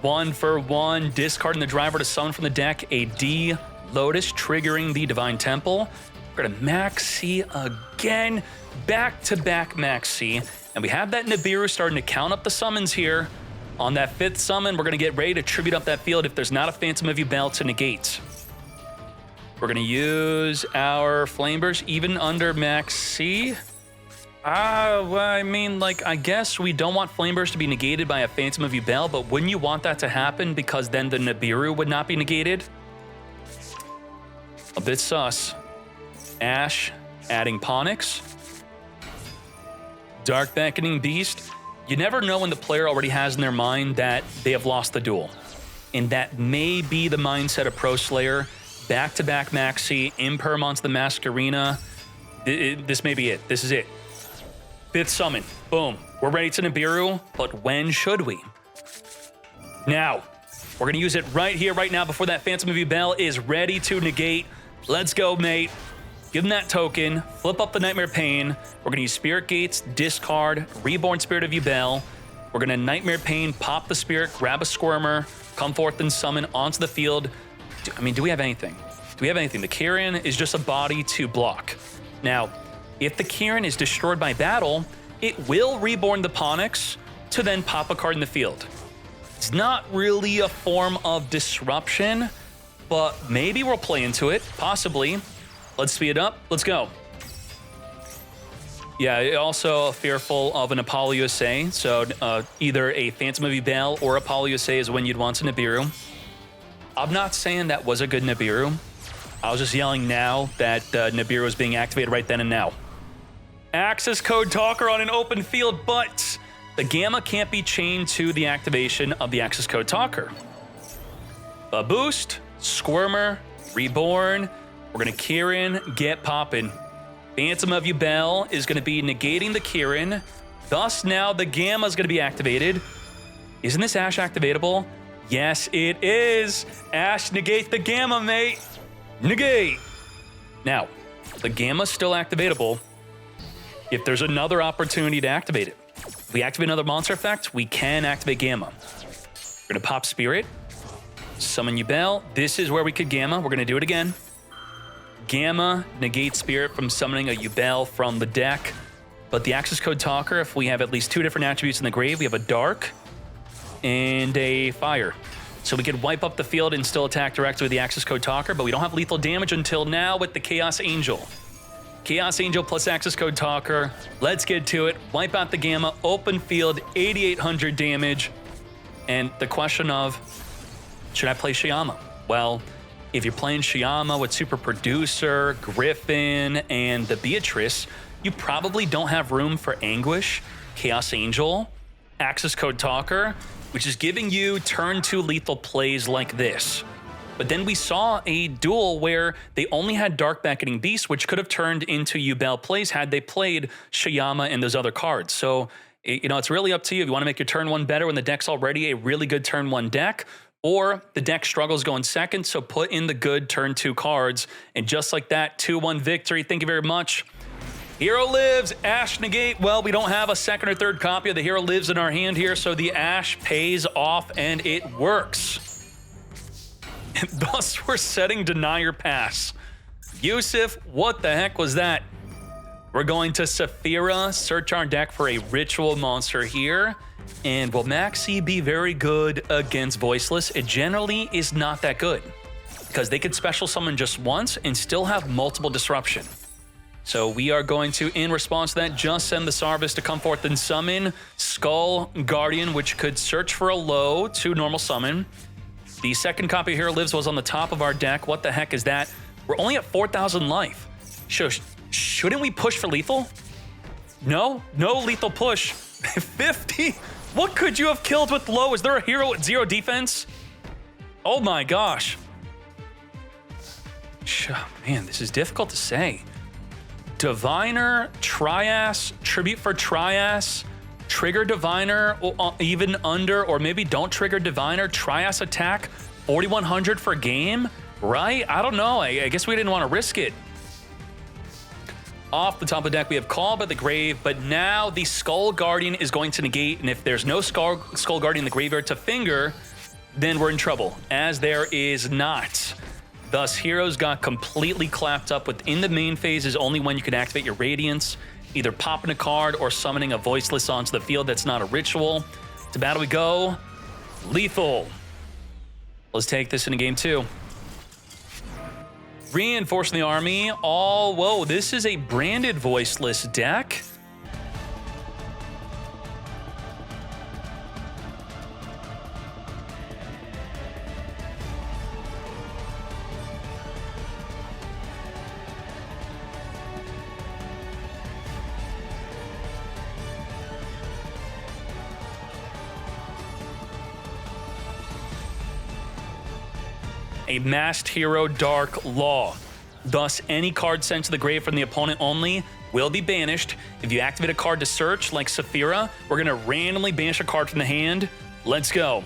1 for 1, discarding the driver to summon from the deck a D Lotus, triggering the Divine Temple. We're gonna Max C again, back-to-back Max C, and we have that Nibiru starting to count up the summons here. On that 5th summon, we're gonna get ready to tribute up that field if there's not a Phantom of Yubel to negate. We're gonna use our Flame Burst even under Max C. Well, I mean, like, I guess we don't want Flame Burst to be negated by a Phantom of Yubel, but wouldn't you want that to happen because then the Nibiru would not be negated? A bit sus. Ash adding Ponix. Dark Beckoning Beast. You never know when the player already has in their mind that they have lost the duel. And that may be the mindset of Pro Slayer. Back-to-back Maxi, Imperm onto the Masquerena. This may be it. This is it. 5th summon. Boom. We're ready to Nibiru, but when should we? Now. We're going to use it right here, right now, before that Phantom of Yubel is ready to negate. Let's go, mate. Give him that token. Flip up the Nightmare Pain. We're going to use Spirit Gates, discard, Reborn Spirit of Yubel. We're going to Nightmare Pain, pop the Spirit, grab a Squirmer, come forth and summon onto the field. Do we have anything? Do we have anything? The Kieran is just a body to block. Now, if the Kieran is destroyed by battle, it will Reborn the Ponix to then pop a card in the field. It's not really a form of disruption, but maybe we'll play into it, possibly. Let's speed it up. Let's go. Yeah, also fearful of an Apollo USA, so either a Phantom of Yubel or Apollo USA is when you'd want to Nibiru. I'm not saying that was a good Nibiru. I was just yelling now that Nibiru is being activated right then and now. Access code Talker on an open field, but the Gamma can't be chained to the activation of the access code Talker. A boost, Squirmer, Reborn. We're going to Kieran, get poppin'. Phantom of Yubel is going to be negating the Kieran. Thus now the Gamma is going to be activated. Isn't this Ash activatable? Yes, it is. Ash, negate the Gamma, mate. Negate. Now, the Gamma's still activatable if there's another opportunity to activate it. If we activate another monster effect, we can activate Gamma. We're going to pop Spirit, summon Yubel. This is where we could Gamma. We're going to do it again. Gamma, negate Spirit from summoning a Yubel from the deck. But the access code Talker, if we have at least 2 different attributes in the grave, we have a Dark and a Fire. So we could wipe up the field and still attack directly with the access code Talker, but we don't have lethal damage until now with the Chaos Angel. Chaos Angel plus access code Talker. Let's get to it. Wipe out the Gamma, open field, 8,800 damage. And the question of, should I play Shyama? Well, if you're playing Shyama with Super Producer, Griffin, and the Beatrice, you probably don't have room for Anguish, Chaos Angel, access code Talker, which is giving you turn 2 lethal plays like this. But then we saw a duel where they only had Dark Beckoning Beast, which could have turned into Yubel plays had they played Shyama and those other cards. So, it's really up to you if you want to make your turn 1 better when the deck's already a really good turn 1 deck, or the deck struggles going second, so put in the good turn 2 cards. And just like that, 2-1 victory. Thank you very much. Hero lives, Ash negate. Well, we don't have a second or third copy of the Hero lives in our hand here, so the Ash pays off and it works. And thus, we're setting Denier Pass. Yusuf, what the heck was that? We're going to Saphira, search our deck for a ritual monster here. And will Maxi be very good against Voiceless? It generally is not that good, because they could special summon just once and still have multiple disruption. So we are going to, in response to that, just send the Sarvis to come forth and summon Skull Guardian, which could search for a low to normal summon. The second copy of Hero Lives was on the top of our deck. What the heck is that? We're only at 4,000 life. Shouldn't we push for lethal? No lethal push. 50? What could you have killed with low? Is there a hero with 0 defense? Oh my gosh. Man, this is difficult to say. Diviner, Trias, Tribute for Trias, trigger Diviner, even under, or maybe don't trigger Diviner, Trias attack, 4,100 for game, right? I don't know, I guess we didn't want to risk it. Off the top of the deck, we have Call by the Grave, but now the Skull Guardian is going to negate, and if there's no Skull Guardian in the graveyard to finger, then we're in trouble, as there is not. Thus, Heroes got completely clapped up. Within the main phase is only when you can activate your Radiance, either popping a card or summoning a Voiceless onto the field that's not a ritual. To battle we go. Lethal. Let's take this into game 2. Reinforcing the army. Whoa, this is a branded Voiceless deck. a masked hero Dark Law. Thus, any card sent to the grave from the opponent only will be banished. If you activate a card to search, like Saphira, we're gonna randomly banish a card from the hand. Let's go.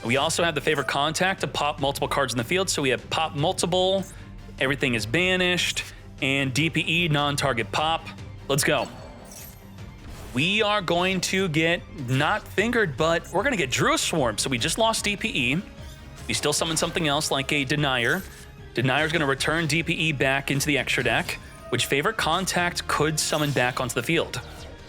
We also have the favorite contact to pop multiple cards in the field. So we have pop multiple, everything is banished, and DPE, non-target pop. Let's go. We are going to get, not fingered, but we're gonna get Druid Swarm. So we just lost DPE. We still summon something else like a Denier. Denier's gonna return DPE back into the extra deck, which favorite contact could summon back onto the field.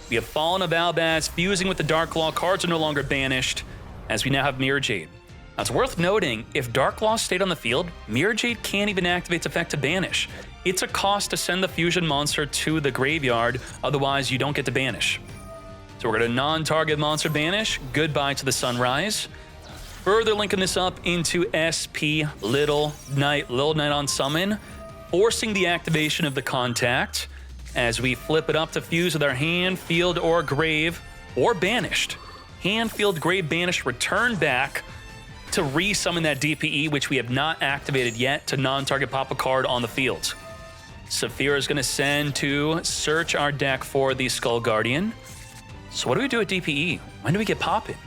We have Fallen of Albaz fusing with the Dark Law. Cards are no longer banished, as we now have Mirror Jade. Now, it's worth noting, if Dark Law stayed on the field, Mirror Jade can't even activate its effect to banish. It's a cost to send the fusion monster to the graveyard, otherwise you don't get to banish. So we're gonna non-target monster banish, goodbye to the Sunrise. Further linking this up into SP Little Knight on summon, forcing the activation of the contact as we flip it up to fuse with our hand, field, or grave, or banished. Hand, field, grave, banished, return back to re-summon that DPE, which we have not activated yet, to non-target pop a card on the field. Saphira is going to send to search our deck for the Skull Guardian. So what do we do with DPE? When do we get pop it?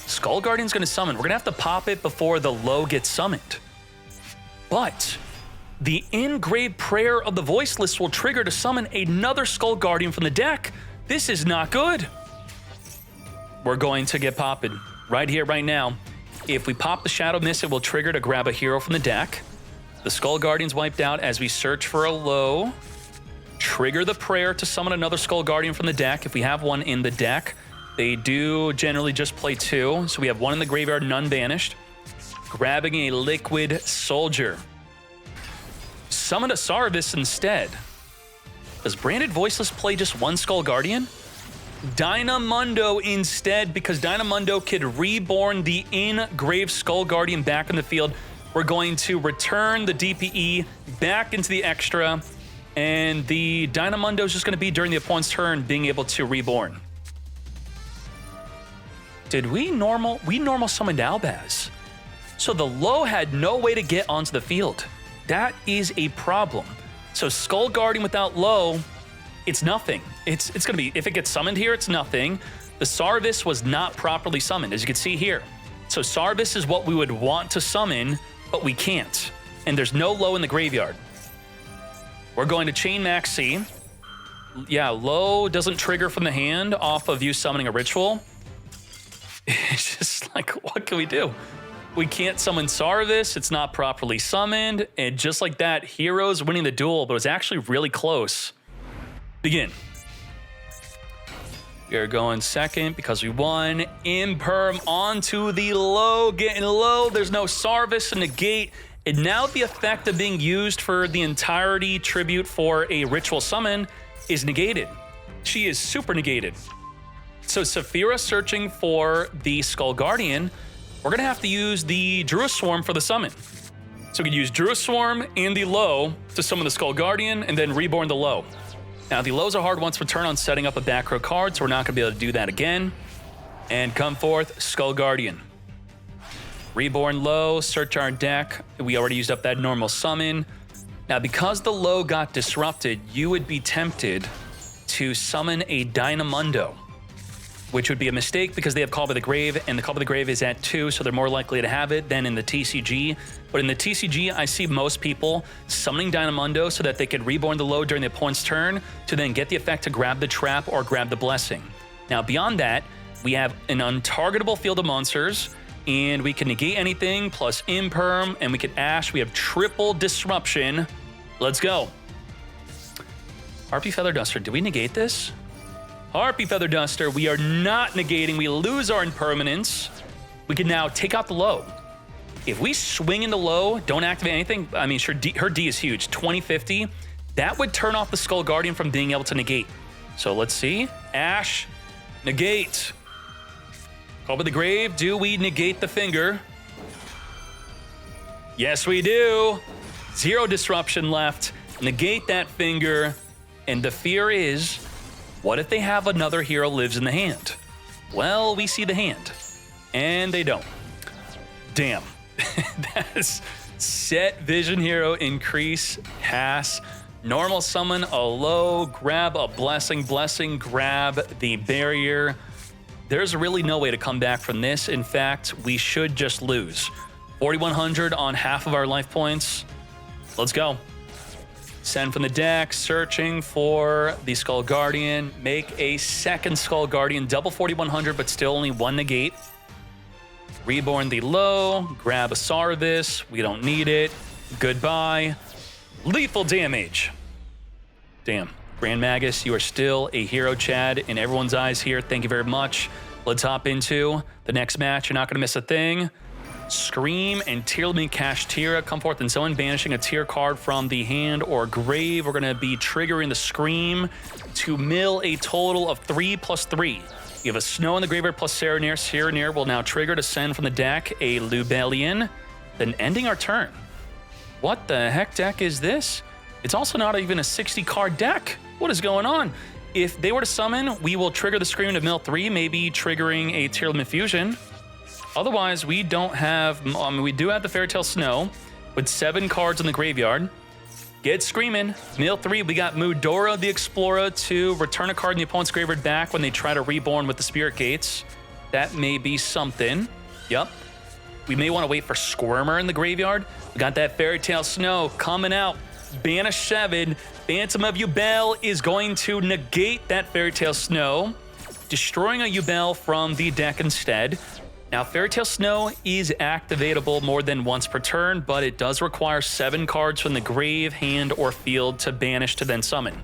Skull Guardian's going to summon. We're going to have to pop it before the low gets summoned. But the Engraved Prayer of the Voiceless will trigger to summon another Skull Guardian from the deck. This is not good. We're going to get popping right here, right now. If we pop the Shadow Mist, it will trigger to grab a hero from the deck. The Skull Guardian's wiped out as we search for a low. Trigger the prayer to summon another Skull Guardian from the deck if we have one in the deck. They do generally just play two, so we have one in the graveyard, none banished. Grabbing a Liquid Soldier. Summon a Sarvis instead. Does Branded Voiceless play just one Skull Guardian? Dynamundo instead, because Dynamundo could reborn the Engraved Skull Guardian back in the field. We're going to return the DPE back into the extra, and the Dynamundo is just going to be during the opponent's turn being able to reborn. Did we normal summoned Albaz? So the low had no way to get onto the field. That is a problem. So Skull Guardian without low, it's nothing. It's gonna be, if it gets summoned here, it's nothing. The Sarvis was not properly summoned, as you can see here. So Sarvis is what we would want to summon, but we can't. And there's no low in the graveyard. We're going to Chain Maxi. Yeah, low doesn't trigger from the hand off of you summoning a ritual. It's just like, what can we do? We can't summon Sarvis, it's not properly summoned, and just like that, Hero's winning the duel, but it was actually really close. Begin. We are going second because we won. Imperm onto the low, getting low. There's no Sarvis to negate, and now the effect of being used for the entirety tribute for a ritual summon is negated. She is super negated. So Saphira searching for the Skull Guardian, we're gonna have to use the Druid Swarm for the summon. So we can use Druid Swarm and the low to summon the Skull Guardian and then reborn the low. Now the lows are hard once per turn on setting up a back row card, so we're not gonna be able to do that again. And come forth, Skull Guardian. Reborn low, search our deck. We already used up that normal summon. Now because the low got disrupted, you would be tempted to summon a Dynamundo, which would be a mistake because they have Call by the Grave, and the Call by the Grave is at 2, so they're more likely to have it than in the TCG. But in the TCG, I see most people summoning Dynamundo so that they could reborn the low during the opponent's turn to then get the effect to grab the trap or grab the blessing. Now, beyond that, we have an untargetable field of monsters, and we can negate anything, plus Imperm, and we can Ash. We have triple disruption. Let's go. Harpy Feather Duster, did we negate this? Harpy Feather Duster, we are not negating. We lose our impermanence. We can now take out the low. If we swing into low, don't activate anything, I mean, sure, her D is huge, 2050. That would turn off the Skull Guardian from being able to negate. So let's see. Ash, negate. Call by the Grave, do we negate the finger? Yes, we do. 0 disruption left. Negate that finger. And the fear is, what if they have another hero lives in the hand? Well, we see the hand, and they don't. Damn. That's Set Vision Hero, increase, pass. Normal summon a low, grab a blessing, grab the barrier. There's really no way to come back from this. In fact, we should just lose. 4,100 on half of our life points. Let's go. Send from the deck, searching for the Skull Guardian. Make a second Skull Guardian, double 4,100, but still only one negate. Reborn the low, grab a Sarvis. We don't need it. Goodbye. Lethal damage. Damn. Grand Magus, you are still a hero, Chad, in everyone's eyes here. Thank you very much. Let's hop into the next match. You're not going to miss a thing. Scream and Tier Limit Kashtira come forth, and someone banishing a tier card from the hand or grave. We're going to be triggering the Scream to mill a total of 3+3. You have a Snow in the graveyard plus Serenir. Serenir will now trigger to send from the deck a Lubellion, then ending our turn. What the heck deck is this? It's also not even a 60-card deck. What is going on? If they were to summon, we will trigger the Scream to mill 3, maybe triggering a Tier Limit Fusion. Otherwise, we don't have... we do have the Fairy Tale Snow with 7 cards in the graveyard. Get Screaming. Mill 3, we got Mudora the Explorer to return a card in the opponent's graveyard back when they try to reborn with the Spirit Gates. That may be something. Yep. We may want to wait for Squirmer in the graveyard. We got that Fairy Tale Snow coming out. Banish 7. Phantom of Yubel is going to negate that Fairy Tale Snow, destroying a Yubel from the deck instead. Now, Fairy Tale Snow is activatable more than once per turn, but it does require 7 cards from the grave, hand, or field to banish to then summon.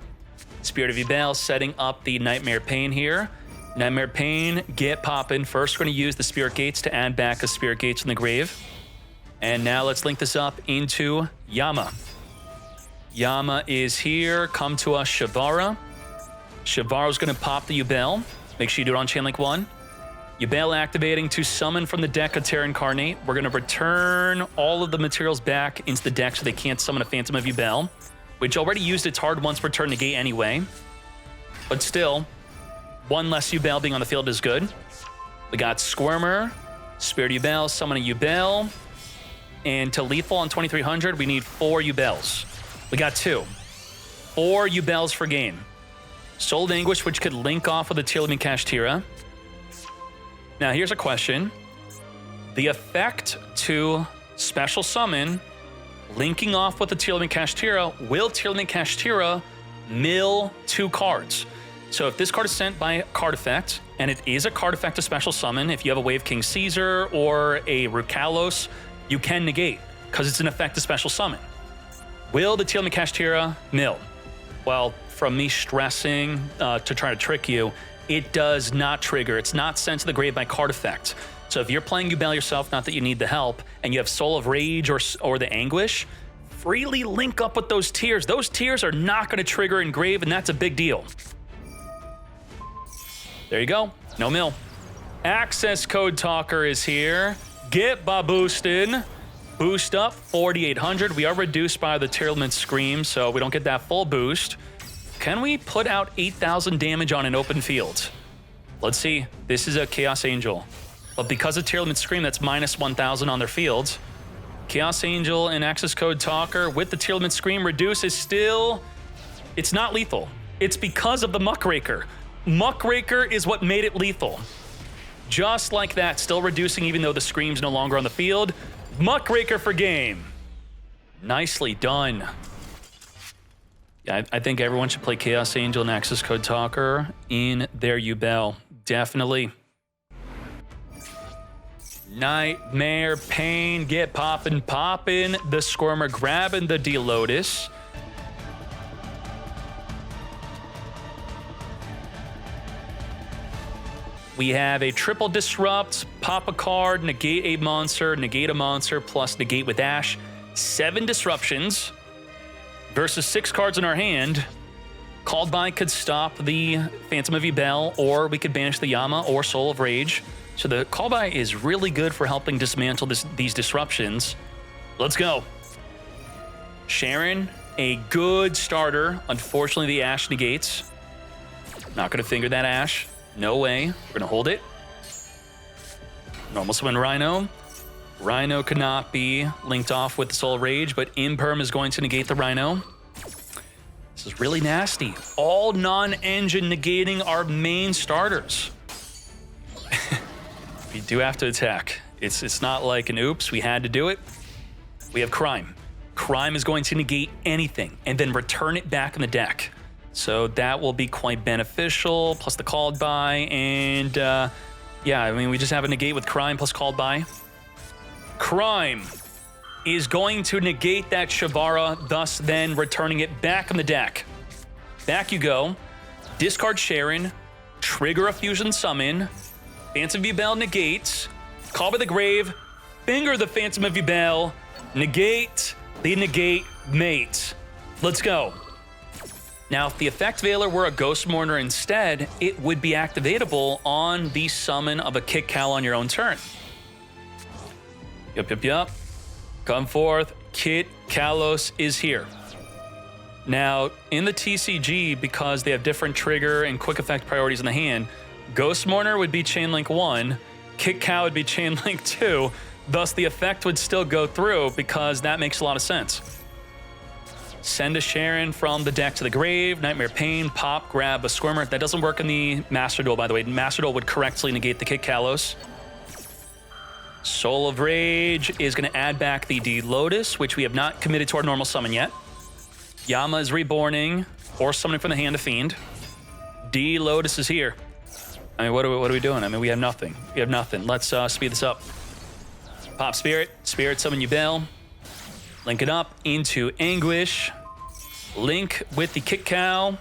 Spirit of Yubel setting up the Nightmare Pain here. Nightmare Pain, get poppin'. First, we're going to use the Spirit Gates to add back a Spirit Gates in the grave. And now let's link this up into Yama. Yama is here. Come to us, Shavara. Shavara's going to pop the Yubel. Make sure you do it on Chainlink 1. Yubel activating to summon from the deck a Terra Incarnate. We're going to return all of the materials back into the deck so they can't summon a Phantom of Yubel, which already used its hard once per turn negate anyway. But still, 1 less Yubel being on the field is good. We got Squirmer, Spirit Yubel, summon a Yubel. And to lethal on 2,300, we need 4 Yubels. We got 2. 4 Yubels for game. Soul of Anguish, which could link off with a Tier Limit Kashtira. Now, here's a question. The effect to special summon, linking off with the Tier Limit Kashtira, will Tier Limit Kashtira mill 2 cards? So if this card is sent by card effect, and it is a card effect to special summon, if you have a Wave King Caesar or a Rukalos, you can negate, because it's an effect to special summon. Will the Tier Limit Kashtira mill? Well, from me stressing to try to trick you, it does not trigger. It's not sent to the grave by card effect. So if you're playing Yubel yourself, not that you need the help, and you have Soul of Rage or the Anguish, freely link up with those tiers. Those tiers are not going to trigger in grave, and that's a big deal. There you go. No mill. Access Code Talker is here. Get boosted. Boost up 4,800. We are reduced by the Tier Limit Scream, so we don't get that full boost. Can we put out 8,000 damage on an open field? Let's see. This is a Chaos Angel. But because of Tier Limit Scream, that's minus 1,000 on their field. Chaos Angel and Access Code Talker with the Tier Limit Scream reduce is still... It's not lethal. It's because of the Muckraker. Muckraker is what made it lethal. Just like that, still reducing even though the Scream's no longer on the field. Muckraker for game. Nicely done. Yeah, I think everyone should play Chaos Angel and Access Code Talker in their Yubel. Definitely. Nightmare Pain, get poppin'. The Squirmer grabbing the D-Lotus. We have a triple disrupt, pop a card, negate a monster, plus negate with Ash. 7 disruptions versus 6 cards in our hand. Called by could stop the Phantom of Yubel, or we could banish the Yama or Soul of Rage. So the call by is really good for helping dismantle these disruptions. Let's go. Sharon, a good starter. Unfortunately, the Ash negates. Not going to finger that Ash. No way. We're going to hold it. Normal summon Rhino. Rhino could not be linked off with the Soul Rage, but Imperm is going to negate the Rhino. This is really nasty. All non-engine negating our main starters. We do have to attack. It's not like an oops, we had to do it. We have Crime. Crime is going to negate anything and then return it back in the deck. So that will be quite beneficial, plus the called by, and yeah, I mean, we just have a negate with Crime plus called by. Crime is going to negate that Shavara, thus then returning it back in the deck. Back you go. Discard Sharon, trigger a Fusion Summon, Phantom of Yubel negates, Call by the Grave, finger the Phantom of Yubel, negate the negate mate. Let's go. Now, if the Effect Veiler were a Ghost Mourner instead, it would be activatable on the summon of a Kick Cow on your own turn. Yup. Come forth. Kit Kalos is here. Now, in the TCG, because they have different trigger and quick effect priorities in the hand, Ghost Mourner would be Chainlink 1, Kick Cow would be Chainlink 2, thus the effect would still go through because that makes a lot of sense. Send a Sharon from the deck to the grave, Nightmare Pain, pop, grab a Squirmer. That doesn't work in the Master Duel, by the way. Master Duel would correctly negate the Kit Kalos. Soul of Rage is going to add back the D-Lotus, which we have not committed to our normal summon yet. Yama is reborning, or summoning from the hand of Fiend. D-Lotus is here. I mean, what are we doing? I mean, we have nothing. We have nothing. Let's speed this up. Pop Spirit, Spirit summon Yubel. Link it up into Anguish. Link with the Kick Cow.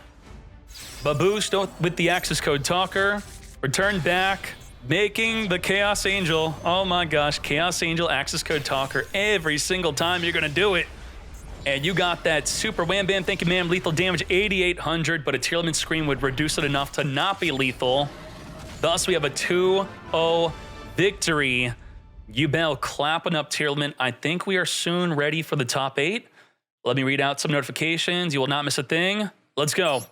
Baboost with the Access Code Talker. Return back. Making the Chaos Angel. Oh my gosh, Chaos Angel Access Code Talker every single time you're gonna do it. And you got that super wham bam, thank you ma'am, lethal damage 8,800, but a Tearlament Scream would reduce it enough to not be lethal. Thus we have a 2-0 victory. Yubel clapping up Tearlament. I think we are soon ready for the top 8. Let me read out some notifications. You will not miss a thing. Let's go.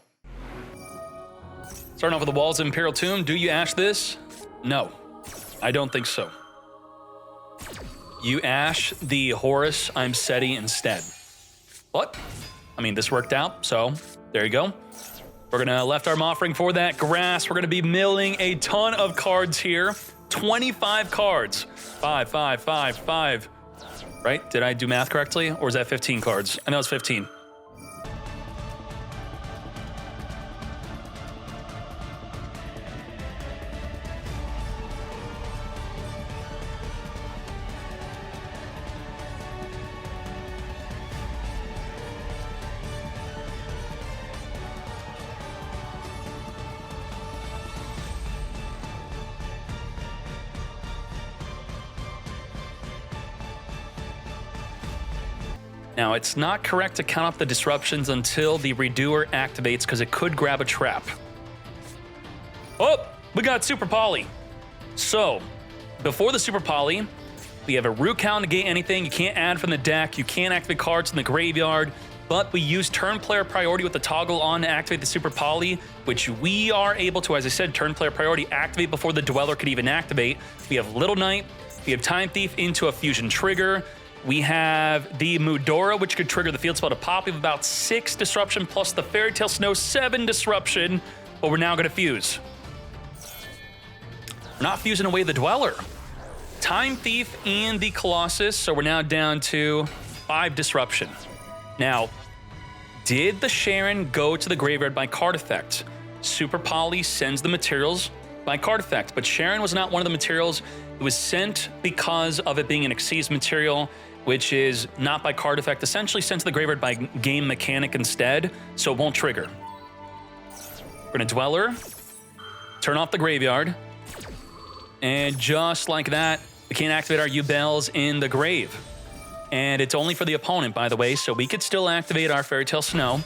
Starting off with the Walls of Imperial Tomb. Do you ash this? No, I don't think so. You ash the Horus I'm Seti instead. What? I mean, this worked out, so there you go. We're gonna left arm offering for that grass. We're gonna be milling a ton of cards here. 25 cards. 5, 5, 5, 5. Right? Did I do math correctly? Or is that 15 cards? I know it's 15. Now, it's not correct to count up the disruptions until the Redoer activates because it could grab a trap. Oh, we got Super Poly. So, before the Super Poly, we have a root count to negate anything. You can't add from the deck. You can't activate cards in the graveyard. But we use turn player priority with the toggle on to activate the Super Poly, which we are able to, as I said, turn player priority activate before the Dweller could even activate. We have Little Knight. We have Time Thief into a Fusion Trigger. We have the Mudora, which could trigger the field spell to pop. We have about 6 disruption plus the Fairy Tale Snow 7 disruption, but we're now going to fuse. We're not fusing away the Dweller. Time Thief and the Colossus, so we're now down to 5 disruption. Now, did the Sharon go to the graveyard by card effect? Super Poly sends the materials by card effect, but Sharon was not one of the materials. It was sent because of it being an Xyz material, which is not by card effect, essentially sent to the graveyard by game mechanic instead, so it won't trigger. We're gonna Dweller, turn off the graveyard, and just like that, we can't activate our Yubels in the grave. And it's only for the opponent, by the way, so we could still activate our Fairy Tale Snow.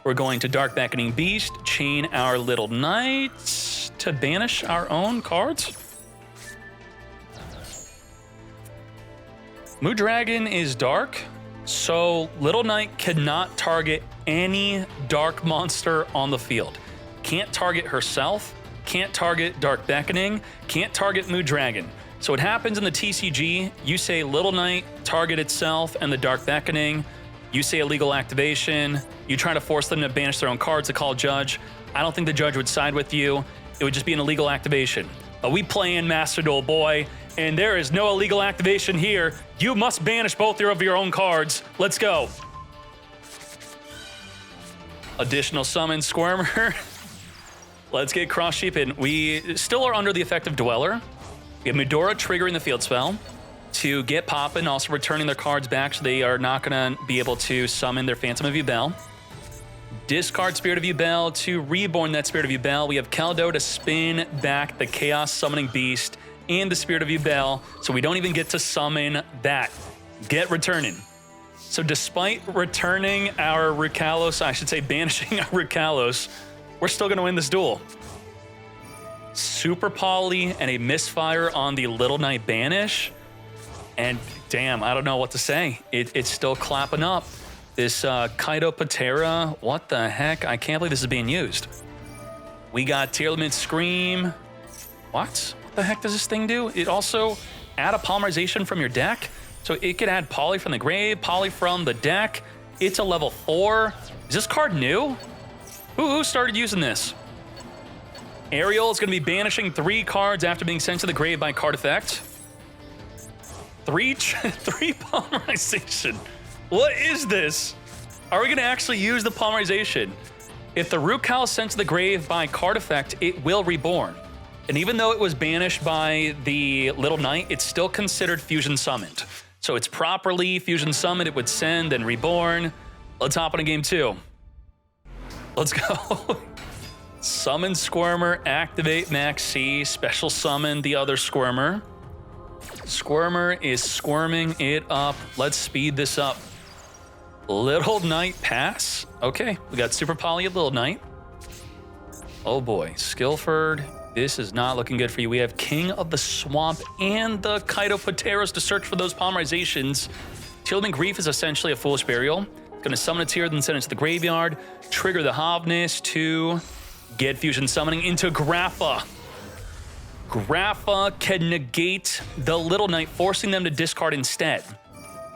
We're going to Dark Beckoning Beast, chain our Little Knights to banish our own cards. Mood Dragon is dark, so Little Knight cannot target any dark monster on the field. Can't target herself, can't target Dark Beckoning, can't target Mood Dragon. So what happens in the TCG, you say Little Knight, target itself, and the Dark Beckoning. You say illegal activation. You try to force them to banish their own cards to call judge. I don't think the judge would side with you. It would just be an illegal activation. But we play in Master Duel, boy, and there is no illegal activation here. You must banish both of your own cards. Let's go. Additional summon Squirmer. Let's get Cross Sheep in. We still are under the effect of Dweller. We have Medora triggering the field spell to get poppin', also returning their cards back so they are not going to be able to summon their Phantom of Yubel. Discard Spirit of Yubel to reborn that Spirit of Yubel. We have Keldo to spin back the Chaos Summoning Beast and the Spirit of Yubel, so we don't even get to summon that. Get returning. So despite returning our Rukalos, I should say banishing our Rukalos, we're still going to win this duel. Super Poly and a misfire on the Little Knight banish. And damn, I don't know what to say. It's still clapping up. This Kaido Patera, what the heck? I can't believe this is being used. We got Tier Limit Scream. What the heck does this thing do? It also add a polymerization from your deck. So it could add Poly from the grave, Poly from the deck. It's a level 4. Is this card new? Who started using this? Ariel is going to be banishing 3 cards after being sent to the grave by card effect. 3 polymerization. What is this? Are we going to actually use the polymerization? If the Rukal is sent to the grave by card effect, it will reborn. And even though it was banished by the Little Knight, it's still considered fusion summoned. So it's properly fusion summoned, it would send and reborn. Let's hop on a game 2. Let's go. Summon Squirmer, activate Max C, special summon the other Squirmer. Squirmer is squirming it up. Let's speed this up. Little Knight pass. Okay, we got Super Poly of Little Knight. Oh boy, Skillford, this is not looking good for you. We have King of the Swamp and the Kaido Pateros to search for those polymerizations. Tilman Grief is essentially a Foolish Burial. Gonna summon a tier, then send it to the graveyard. Trigger the Hovness to get fusion summoning into Grapha. Grapha can negate the Little Knight, forcing them to discard instead.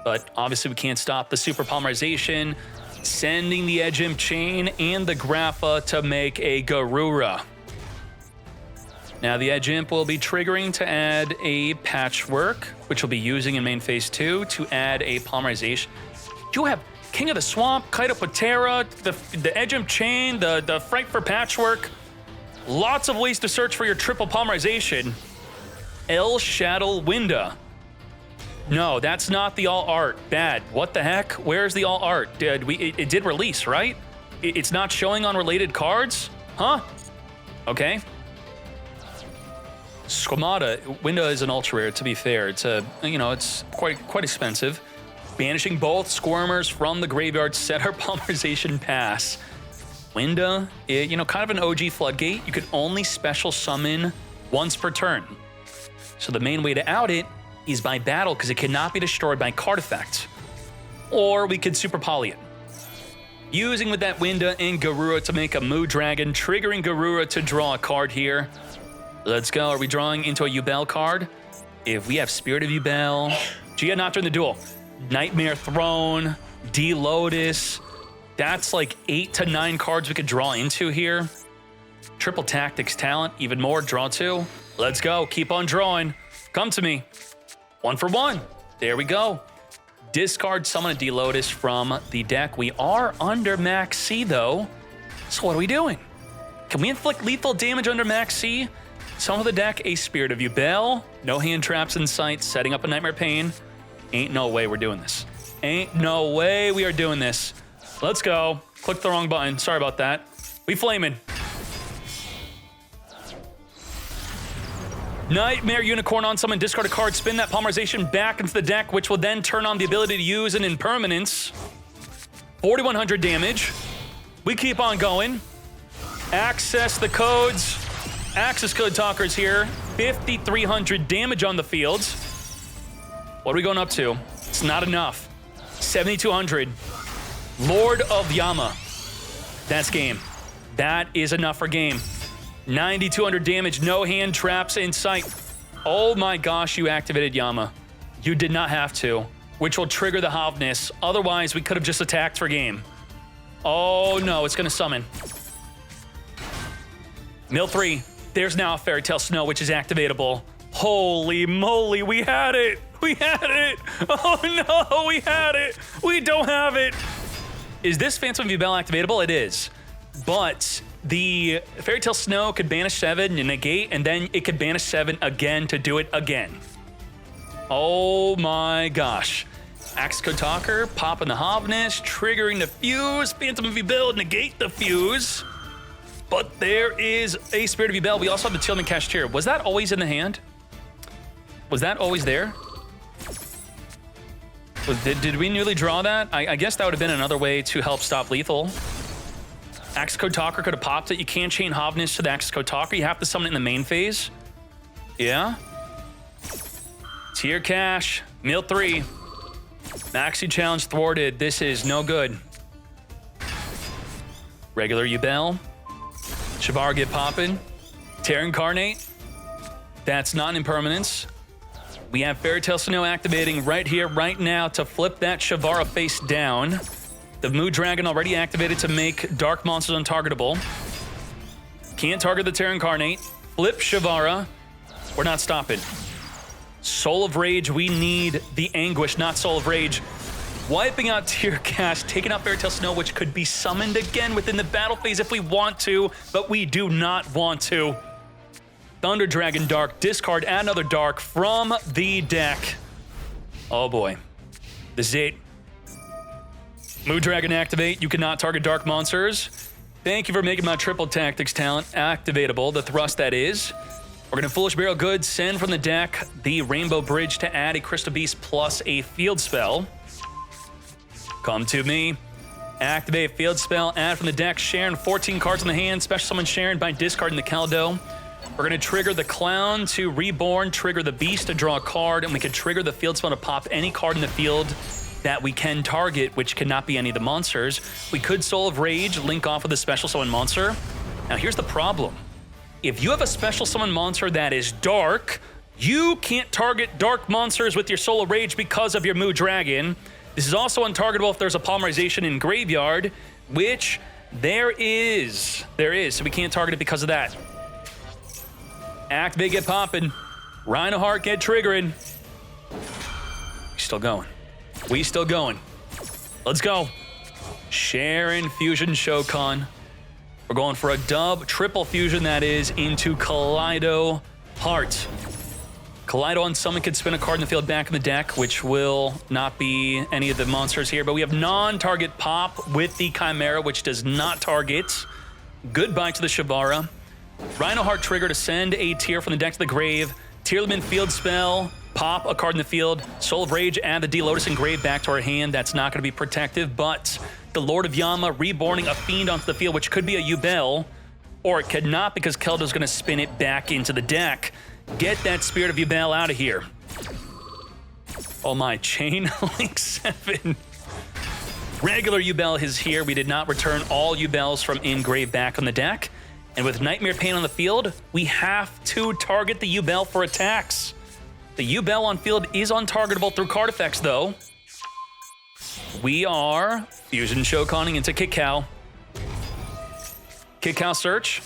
But obviously we can't stop the super polymerization, sending the Edge Imp Chain and the Grapha to make a Garura. Now the Edge Imp will be triggering to add a Patchwork, which we'll be using in main phase 2 to add a polymerization. You have King of the Swamp, Kaido Patera, the Edge Imp Chain, the Fright for Patchwork. Lots of ways to search for your triple polymerization. El Shadow Winda. No, that's not the all art. Bad. What the heck? Where's the all art? It did release, right? It's not showing on related cards? Huh? Okay. Squamata. Winda is an ultra rare, to be fair. It's it's quite expensive. Banishing both Squirmers from the graveyard, set our polymerization pass. Winda, kind of an OG Floodgate. You could only special summon once per turn. So the main way to out it is by battle, because it cannot be destroyed by card effect. Or we could Super Poly it. Using with that Winda and Garura to make a Mood Dragon, triggering Garura to draw a card here. Let's go. Are we drawing into a Yubel card? If we have Spirit of Yubel, Gia not during the duel. Nightmare Throne, D-Lotus. That's like 8 to 9 cards we could draw into here. Triple Tactics Talent, even more, draw 2. Let's go, keep on drawing. Come to me. 1 for 1. There we go. Discard, summon a D-Lotus from the deck. We are under Max C though. So what are we doing? Can we inflict lethal damage under Max C? Summon the deck, a Spirit of Yubel. No hand traps in sight, setting up a Nightmare Pain. Ain't no way we're doing this. Ain't no way we are doing this. Let's go. Click the wrong button. Sorry about that. We flaming. Nightmare Unicorn on summon, discard a card, spin that polymerization back into the deck, which will then turn on the ability to use an impermanence. 4,100 damage. We keep on going. Access the codes. Access code talkers here. 5,300 damage on the fields. What are we going up to? It's not enough. 7,200. Lord of Yama. That's game. That is enough for game. 9,200 damage, no hand traps in sight. Oh my gosh, you activated Yama. You did not have to, which will trigger the Hovness. Otherwise, we could have just attacked for game. Oh no, it's gonna summon. Mill 3, there's now a Fairy Tale Snow, which is activatable. Holy moly, we had it! We had it! Oh no, we had it! We don't have it! Is this Phantom Yubel activatable? It is. But the Fairy Tale Snow could banish 7 and negate, and then it could banish 7 again to do it again. Oh my gosh. Axe Kotaker, popping the Hovness, triggering the fuse. Phantom of Yubel, negate the fuse. But there is a Spirit of Yubel. We also have the Tillman Kashtira. Was that always in the hand? Was that always there? Did we newly draw that? I guess that would have been another way to help stop lethal. Axe Kotaker could have popped it. You can't chain Hovness to the Axe Kotaker. You have to summon it in the main phase. Yeah. Tier Cash. Mill 3. Maxi challenge thwarted. This is no good. Regular Yubel. Shabar get poppin'. Tear Incarnate. That's not impermanence. We have Fairy Tale Snow activating right here, right now to flip that Shavara face down. The Mood Dragon already activated to make Dark Monsters untargetable. Can't target the Terra Incarnate. Flip Shavara. We're not stopping. Soul of Rage, we need the Anguish, not Soul of Rage. Wiping out Tier Cash, taking out Fairy Tale Snow, which could be summoned again within the battle phase if we want to, but we do not want to. Thunder Dragon Dark, discard, add another Dark from the deck. Oh boy. This is it. Mood Dragon activate, you cannot target Dark Monsters. Thank you for making my triple tactics talent activatable, the thrust that is. We're gonna Foolish Burial Goods, send from the deck the Rainbow Bridge to add a Crystal Beast plus a field spell. Come to me. Activate field spell, add from the deck, Sharon, 14 cards in the hand, special summon Sharon by discarding the Caldo. We're gonna trigger the Clown to Reborn, trigger the Beast to draw a card, and we can trigger the field spell to pop any card in the field that we can target, which cannot be any of the monsters. We could Soul of Rage, link off with a special summon monster. Now here's the problem. If you have a special summon monster that is dark, you can't target dark monsters with your Soul of Rage because of your Mood Dragon. This is also untargetable if there's a polymerization in Graveyard, which there is, so we can't target it because of that. Activate, get poppin'. Rhino Heart, get triggering. We still going. We still going. Let's go. Sharon, Fusion, Shokan. We're going for a dub, triple fusion that is, into Kaleido Heart. Kaleido on summon could spin a card in the field back in the deck, which will not be any of the monsters here, but we have non-target pop with the Chimera, which does not target. Goodbye to the Shavara. Rhino Heart trigger to send a tier from the deck to the grave. Tierleman field spell, pop a card in the field. Soul of Rage, add the D-Lotus Engrave back to our hand. That's not going to be protective, but the Lord of Yama reborning a Fiend onto the field, which could be a Yubel, or it could not because Keldo's going to spin it back into the deck. Get that Spirit of Yubel out of here. Oh my, Chain Link 7. Regular Yubel is here. We did not return all Yubels from Engrave back on the deck. And with Nightmare Pain on the field, we have to target the Yubel for attacks. The Yubel on field is untargetable through card effects, though. We are Fusion Shokaning into Kick Cow. Kick Cow Search.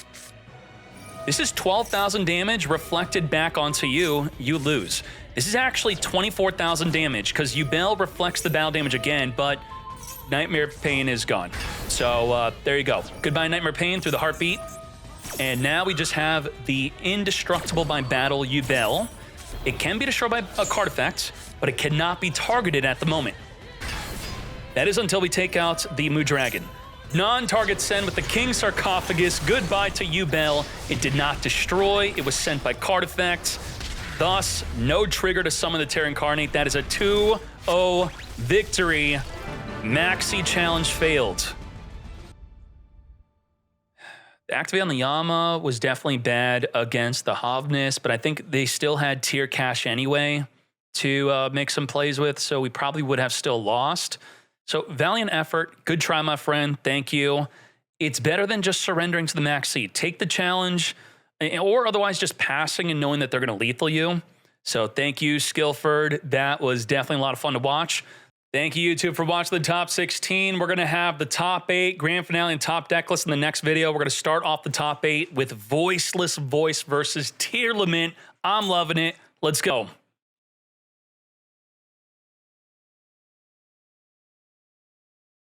This is 12,000 damage reflected back onto you. You lose. This is actually 24,000 damage because Yubel reflects the battle damage again, but Nightmare Pain is gone. So there you go. Goodbye, Nightmare Pain through the Heartbeat. And now we just have the Indestructible by Battle Yubel. It can be destroyed by a card effect, but it cannot be targeted at the moment. That is until we take out the Mood Dragon. Non-target send with the King Sarcophagus. Goodbye to Yubel. It did not destroy. It was sent by card effect. Thus, no trigger to summon the Terra Incarnate. That is a 2-0 victory. Maxi challenge failed. The activate on the Yama was definitely bad against the Hovness, but I think they still had tier cash anyway to make some plays with, so we probably would have still lost. So valiant effort. Good try, my friend. Thank you. It's better than just surrendering to the max seed. Take the challenge. or otherwise just passing and knowing that they're going to lethal you. So thank you, Skillford. That was definitely a lot of fun to watch. Thank you, YouTube, for watching the top 16. We're going to have the top 8, grand finale, and top deck list in the next video. We're going to start off the top 8 with Voiceless Voice versus Tier Lament. I'm loving it. Let's go.